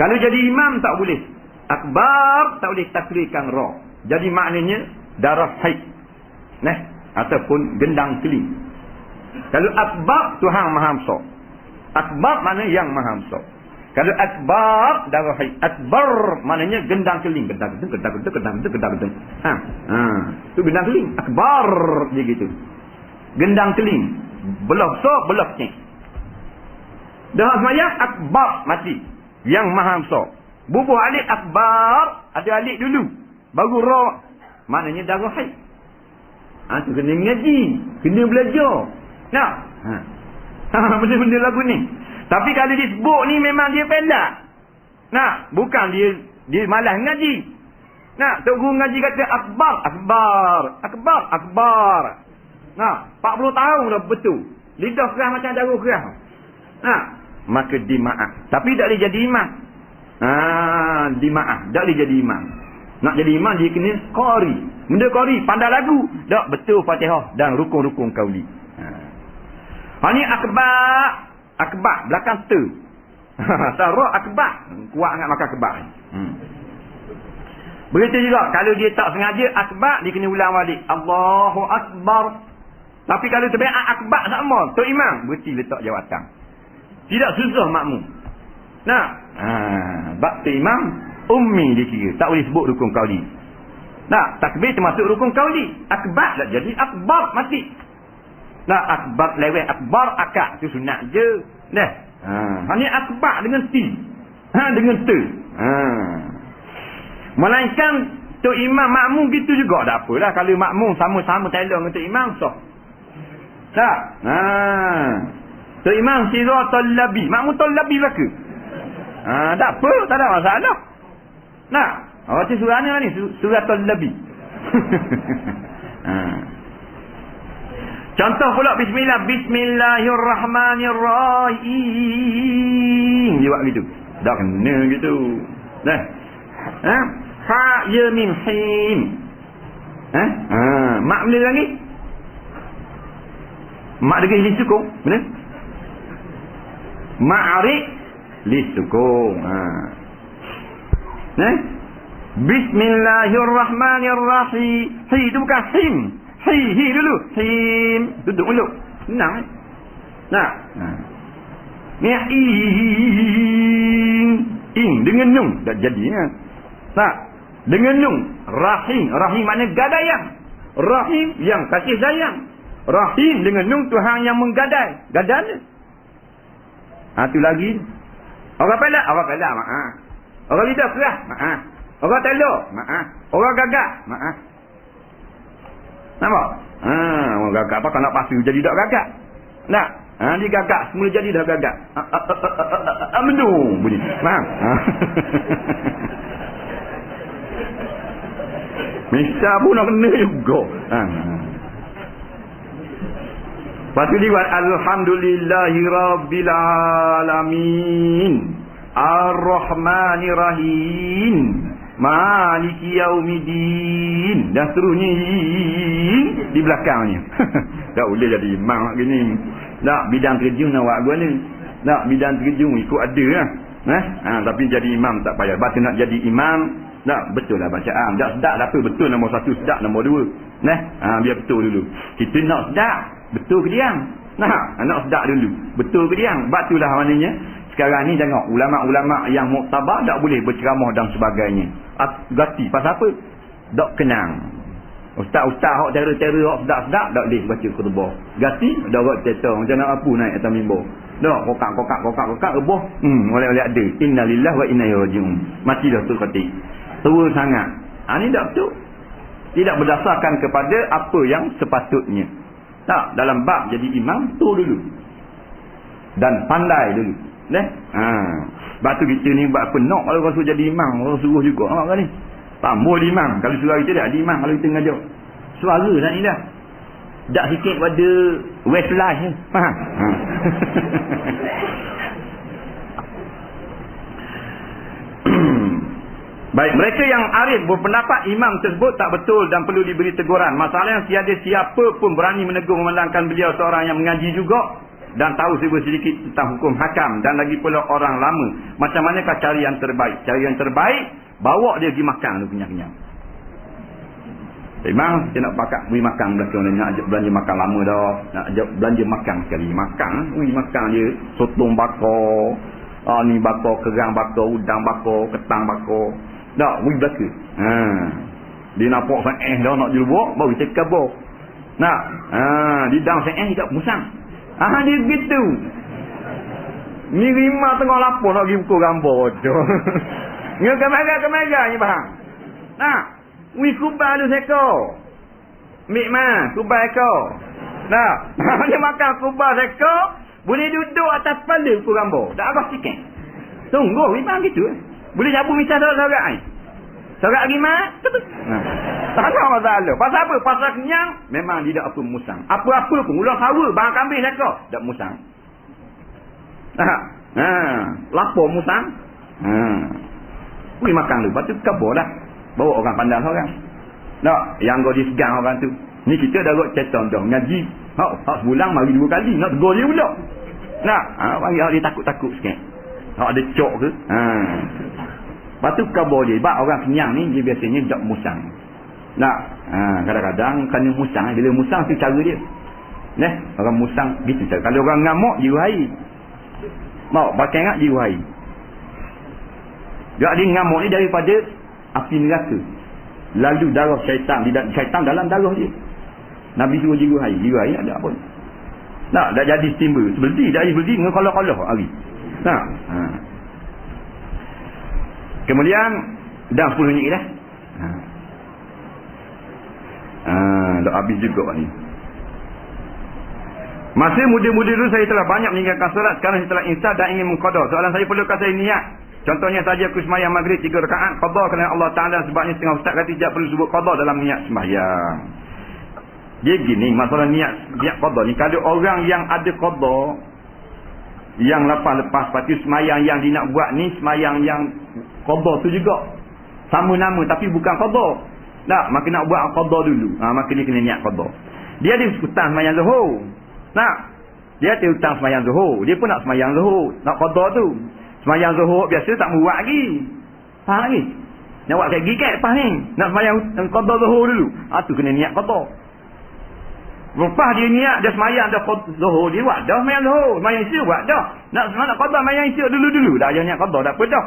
Kalau jadi imam tak boleh. Akbar tak boleh takrirkan ra. Jadi maknanya darah haid. Ataupun gendang keling. Kalau akbar, Tuhan Maha Besar. Akbar maknanya yang Maha Besar. Kalau akbar, darah haid. Akbar maknanya gendang keling. Gendang. Itu gendang keling. Akbar dia gitu. Gendang keling. Belah besar, belah kecil. Dah semayang, akbar mati. Yang Maha Besar. Bubuh alik akbar, ada alik dulu. Baru ra. Maknanya darah haid. Tu kena ngaji. Kena belajar. Benda-benda lagu ni. Tapi kalau disebut ni memang dia pendek. Bukan dia malas ngaji. Tok guru ngaji kata akbar, akbar, akbar, akbar. 40 tahun dah betul. Lidah kerah macam darah kerah. Maka dimaaf. Tapi tak boleh jadi imam. Dimaaf. Tak boleh jadi imam. Nak jadi imam dia kena qari. Benda qari, pandai lagu. Tak betul Fatihah dan rukun-rukun qauli. Ni akbar. Akbar belakang tu. Sarah akbar. Kuat sangat makan akbar. Begitu juga kalau dia tak sengaja akbar, dia kena ulang balik. Allahu akbar. Tapi kalau terbaik akbar sama, tu imam berhenti letak jawatan. Tidak susah makmum. Bab tu imam ummi dia kira. Tak boleh sebut rukun qauli. Takbir termasuk rukun qauli. Akbar tak jadi akbar mati. Akbar lewat akbar akak tu sunat je. Ni akbar dengan ti. Dengan tu. Melainkan tu imam makmum gitu juga tak apalah. Kalau makmum sama-sama telur dengan tu imam sah. Tak? Tu imam siratal labi. Makmum talabi belaka. Tak apa, tak ada masalah. Baca surah ni suratul labi. Contoh pula bismillah. Bismillahirrahmanirrahim. Dia buat gitu. Tak kena gitu. Ha ya mim him. Mak benda lagi. Mak dengan li sukung. Benar? Ma'arif li sukung. Bismillahirrahmanirrahim. Hi itu bukan him. Hi dulu. Him. Duduk dulu. Senang. Ni in dengan nun tak jadi dengan nun. Rahim maknanya gadaian. Rahim yang kasih sayang. Rahim dengan nun Tuhan yang menggadai. Gadai. Tu lagi. Orang pelak maaf. Orang lidah kerah maaf. Orang telur maaf. Orang gagak maaf. Nampak? Orang gagak apa kalau nak pasu jadi tak gagak. Dia gagak semula jadi dah gagak. Mendung bunyi. Faham? Misa pun nak kena juga. Lepas tu dia buat alhamdulillahi rabbil alamin ar-rahmanirrahim maliki yaumiddin dan seterusnya di belakangnya. Tak boleh jadi imam gini. Tak bidang terjun nak buat gua ni. Tak bidang terjun ikut ada lah. Tapi jadi imam tak payah. Batu nak jadi imam, tak betul lah bacaan. Tak sedap apa betul nombor 1, sedap nombor 2. Biar betul dulu. Kita nak sedap, betul ke diam? Nak sedap dulu, betul ke diam? Batulah maknanya. Sekarang ni tengok ulama-ulama yang muktabar tak boleh berceramah dan sebagainya. Gati pasal apa? Tak kenang. Ustaz-ustaz hok teror-teror hok sedap-sedap tak boleh baca khutbah. Gati dak buat cerita macam nak apa naik atas mimbar. Dak kokak rebah. Oleh-oleh ada. Innalillahi wa inna ilaihi rajiun. Mati dah tu khatik. Tua sangat. Ni tak betul. Tidak berdasarkan kepada apa yang sepatutnya. Tak, dalam bab jadi imam tu dulu. Dan pandai dulu. Sebab tu kita ni buat apa nak kalau rasa jadi imam, orang suruh juga. Nampak kan ni? Tambah imam. Kalau suara kita dah ada imam kalau kita ngajar. Suara dah ni dah. Tak sikit pada Westlife ni. Faham? Baik, mereka yang arif berpendapat imam tersebut tak betul dan perlu diberi teguran. Masalahnya tiada siapa pun berani menegur memandangkan beliau seorang yang mengaji juga dan tahu sedikit tentang hukum hakam dan lagi pula orang lama. Macam manakah cari yang terbaik? Cari yang terbaik, bawa dia pergi makan tu kenyang-kenyang. Imam kita nak pakat pergi makan belakang, nak ajak belanja makan lama dah. Nak ajak belanja makan sekali. Makan, pergi makan dia sotong bakar. Ni bakar, kerang bakar, udang bakar, ketang bakar. Tak, pergi belakang. Dia nampak sa'eh dah nak jelubuk, baru kita kabar. Dia dang sa'eh tak musang. Dia begitu. Ni rimah tengah lapor nak pergi pukul gambar tu. Ni kemega ni faham. Wi kubah tu seko. Mik mah, kubah seko. Dia makan kubah seko, boleh duduk atas kepala pukul gambar. Tak apa sikit. Tunggu, memang gitu. Boleh nyabu misal sorak ni. Sorak lagi mak? Tak ada masalah. Pasal apa? Pasal kenyang, memang tidak apa musang. Apa-apa pun, ulang sawa, barang kambing seko, tak musang. Lapor musang. Pergi makan tu. Lepas tu kabur dah. Bawa orang pandang orang. Tak, yang kau disegang orang tu. Ni kita dah buat cerita dah. Ngaji. Hak sebulan mari 2 kali. Nak tegur dia pula. Nak, bagi dia takut-takut sikit. Hak ada cok ke. Lepas tu kabur dia. Sebab orang kenyang ni, dia biasanya jok musang. Nak, kadang-kadang kena musang. Bila musang tu cara dia. Orang musang gitu cara. Kalau orang ngamuk, jiwai. Mau pakai ingat jiwai. Dia ngamuk ni daripada api neraka. Lalu darah syaitan. Syaitan dalam darah dia. Nabi suruh jiwai. Jiwai ada apa? Nak, dah jadi timba. Seperti, dah jadi seperti. Mengolah-olah hari. Nak. Kemudian, dah 10 minit dah. Dah habis juga ni. Masa muda-muda dulu saya telah banyak meninggalkan solat. Sekarang saya telah insaf dan ingin mengqada. Soalan saya, perlukah saya niat? Contohnya saja aku sembahyang maghrib 3 rakaat. Qada kerana Allah Ta'ala, sebabnya setengah ustaz kata tidak perlu sebut qada dalam niat sembahyang. Dia gini, masalah niat qada ni. Kalau orang yang ada qada, yang lepas-lepas pasti sembahyang yang dia nak buat ni, sembahyang yang qada tu juga. Sama nama tapi bukan qada. Tak, maka nak buat qada dulu. Maka dia kena niat qada. Dia ada hutang sembahyang zuhur. Nak, dia ada hutang sembahyang zuhur. Dia pun nak sembahyang zuhur. Nak qada tu. Sembahyang zuhur biasa tak buat lagi. Faham lagi? Nak buat kayak gikat lepas ni. Nak sembahyang qada zuhur dulu. Tu kena niat qada. Lepas dia niat, dia sembahyang dah zuhur, dia buat dah sembahyang zuhur. Sembahyang isyak buat dah. Nak qada sembahyang isyak dulu-dulu. Dah jangan niat qada, tak apa dah.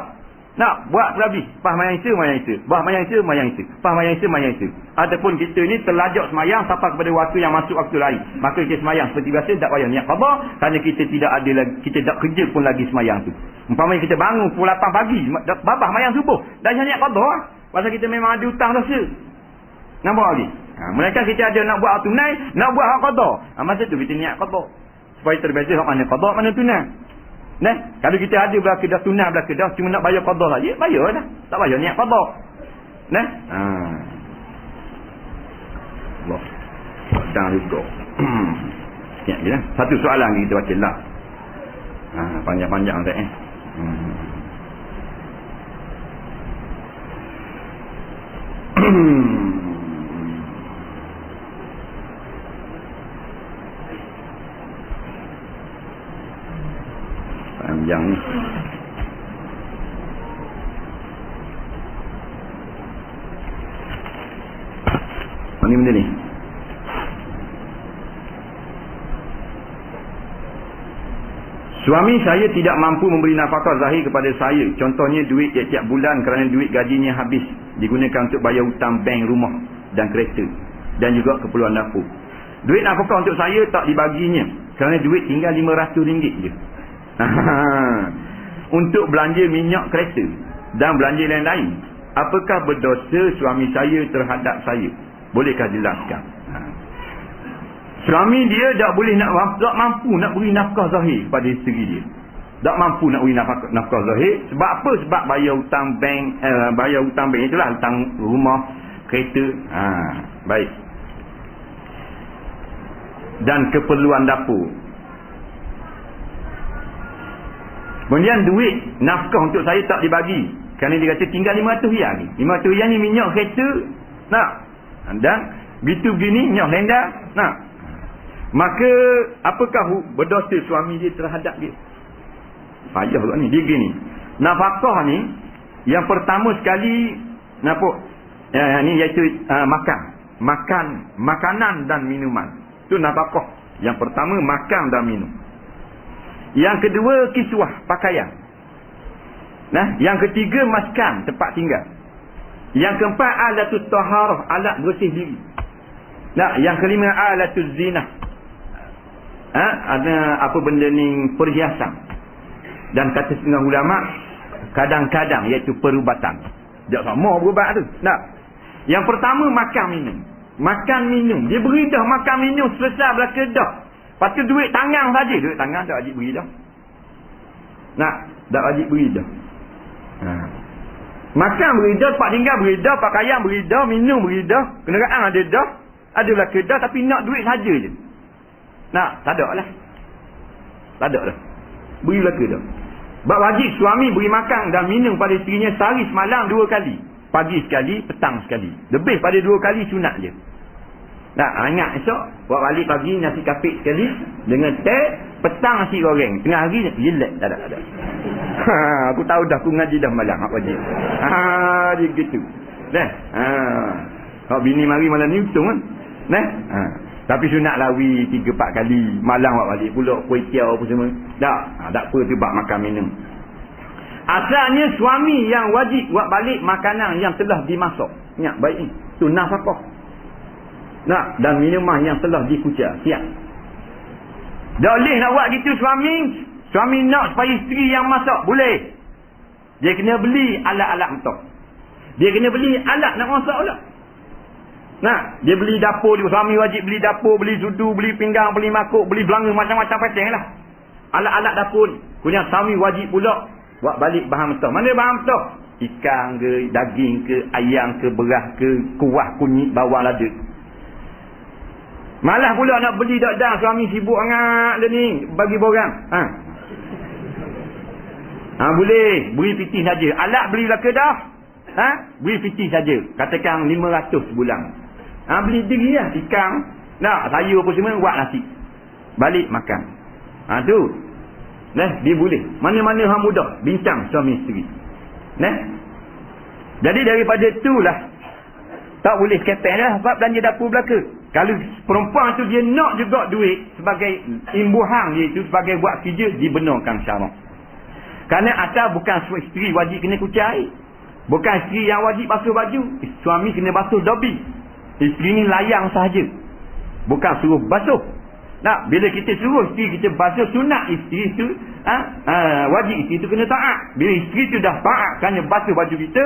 Nak buat lebih. Pas sembahyang isyak, sembahyang isyak. Pas sembahyang isyak, sembahyang isyak. Pas sembahyang isyak, sembahyang isyak. Ataupun kita ni terlajak sembahyang sampai kepada waktu yang masuk waktu lain. Maka kita sembahyang seperti biasa, tak payah niat qada kerana kita tidak ada lagi, kita tak kerja pun lagi sembahyang tu. Umpamanya kita bangun pukul 8 pagi, babah sembahyang subuh, dah jangan niat qada lah. Pasal kita memang ada hutang dosa. Nampak lagi? Mereka kita ada nak buat tunai, nak buat hak qada. Masa tu kita niat qada. Supaya terbiasa hak mana qada, mana tunai. Kalau kita ada belaka dah tunai belaka dah, cuma nak bayar qada saja, bayar dah. Tak bayar niat qada. Allah. Sedang juga. Sikit je lah. Satu soalan lagi kita baca lah. Panjang-panjang tak panjang ni. Mana benda ni? Suami saya tidak mampu memberi nafkah zahir kepada saya. Contohnya duit tiap-tiap bulan kerana duit gajinya habis. Digunakan untuk bayar hutang bank, rumah dan kereta. Dan juga keperluan dapur. Duit nafkah untuk saya tak dibaginya. Kerana duit tinggal RM500 je. Untuk belanja minyak kereta. Dan belanja lain-lain. Apakah berdosa suami saya terhadap saya? Bolehkah jelaskan? Suami dia tak mampu nak beri nafkah zahir pada isteri dia. Tak mampu nak beri nafkah zahir. Sebab apa? Sebab bayar hutang bank, itulah hutang rumah, kereta. Baik. Dan keperluan dapur. Kemudian duit nafkah untuk saya tak dibagi. Kerana dia kata tinggal RM500 ni. RM500 ni minyak kereta. Nak. Dan begitu begini minyak lenda. Nak. Maka apakah berdosa suami dia terhadap dia? Payah juga ni. Dia gini. Nafkah ni yang pertama sekali nampak ni iaitu makanan dan minuman. Itu nafkah. Yang pertama makan dan minum. Yang kedua kiswah, pakaian. Yang ketiga maskan, tempat tinggal. Yang keempat alatut taharah, alat bersih diri. Yang kelima alatuz zinah. Ada apa benda ni perhiasan. Dan kata setengah ulama kadang-kadang iaitu perubatan. Tak sama berubat tu. Yang pertama makan minum. Makan minum. Dia beri dah makan minum selesai belaka dah. Lepas tu duit tangan saja. Duit tangan tak wajib beri dah. Tak wajib beri dah. Makan beri dah, tempat tinggal beri dah, pakaian beri dah, minum beri dah, kenderaan ada dah, ada belaka dah, tapi nak duit saja je. Tak ada lah. Tak ada dah. beri belaka dah. Sebab wajib suami beri makan dan minum pada isterinya sehari semalam 2 kali. Pagi sekali, petang sekali. Lebih pada 2 kali sunat je. Nah, ingat esok buat balik pagi nasi kapit sekali dengan teh, petang nasi goreng. Tengah hari relax tak ada. Aku tahu dah, aku ngaji dah malam apa je. Dia gitu. Dah. Kalau bini mari malam ni untung kan. Nah. Tapi sunat lawi 3-4 kali malam buat balik pula kuih tiaw apa semua. Tak apa tu bab makan minum. Asalnya suami yang wajib buat balik makanan yang telah dimasak. Ingat baik ni. Tu nafkah. Nak, dan minuman yang telah dikucah. Siap. Tak boleh nak buat gitu suami. Suami nak supaya isteri yang masak. Boleh. Dia kena beli alat-alat untuk. Dia kena beli alat nak masak pula. Nah, dia beli dapur. Suami wajib beli dapur, beli sudu, beli pinggang, beli makuk, beli belanga, macam-macam peteng lah. Alat-alat dapur ni. Kemudian suami wajib pula buat balik bahan mentah. Mana bahan mentah? Ikan ke, daging ke, ayam ke, beras ke, kuah, kunyit, bawang, lada. Malah pula nak beli dak-dak, suami sibuk sangat dia ni bagi borang. Boleh beri piti saja. Alat beli belaka dah. Beri piti saja. Katakan 500 sebulan. Beli diri lah ikan. Nak sayur apa semua buat nasi. Balik makan. Tu. Dia boleh. Mana-mana hang mudah bincang suami isteri. Jadi daripada itulah tak boleh kepek dah sebab belanja dapur belaka. Kalau perempuan tu dia nak juga duit sebagai imbuhan dia itu, sebagai buat kerja, dibenarkan syarak. Kerana asal bukan isteri wajib kena kucai air. Bukan isteri yang wajib basuh baju. Suami kena basuh dobi. Isteri ni layang sahaja. Bukan suruh basuh. Nah, bila kita suruh isteri kita basuh, sunat isteri tu wajib isteri tu kena taat. Bila isteri tu dah taat kerana basuh baju kita,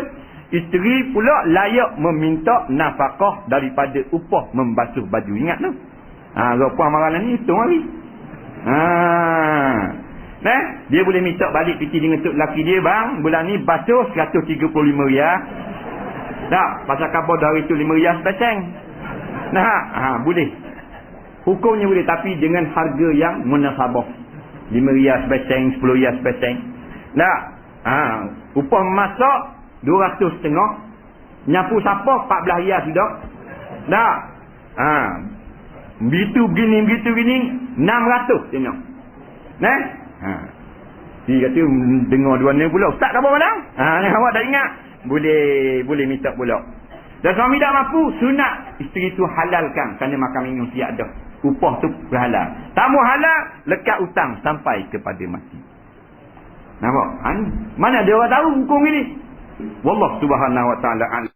isteri pula layak meminta nafkah daripada upah membasuh baju. Ingat tu. Rupa amalan ni hitung hari. Dia boleh minta balik piti dengan tok lelaki dia, bang, bulan ni basuh 135 riyal. Tak, pasal khabar dari tu 5 riyal sepeseng. Boleh. Hukumnya boleh, tapi dengan harga yang munasabah. 5 riyal sepeseng, 10 riyal sepeseng. Upah memasak 200 setengah. Nyapu sampah 14 riyal sudah. Begitu begini 600 tengok. Dia kata dengar dua ni pula. Ustaz khabar mana? Awak dah ingat. Boleh minta pula. Dan suami tak mampu, sunat isteri tu halalkan kerana makan minum siap dah. Upah tu berhalal. Tak mau halal, lekat hutang sampai kepada mati. Nampak? Mana dia orang tahu hukum ini? Wallah subhanahu wa ta'ala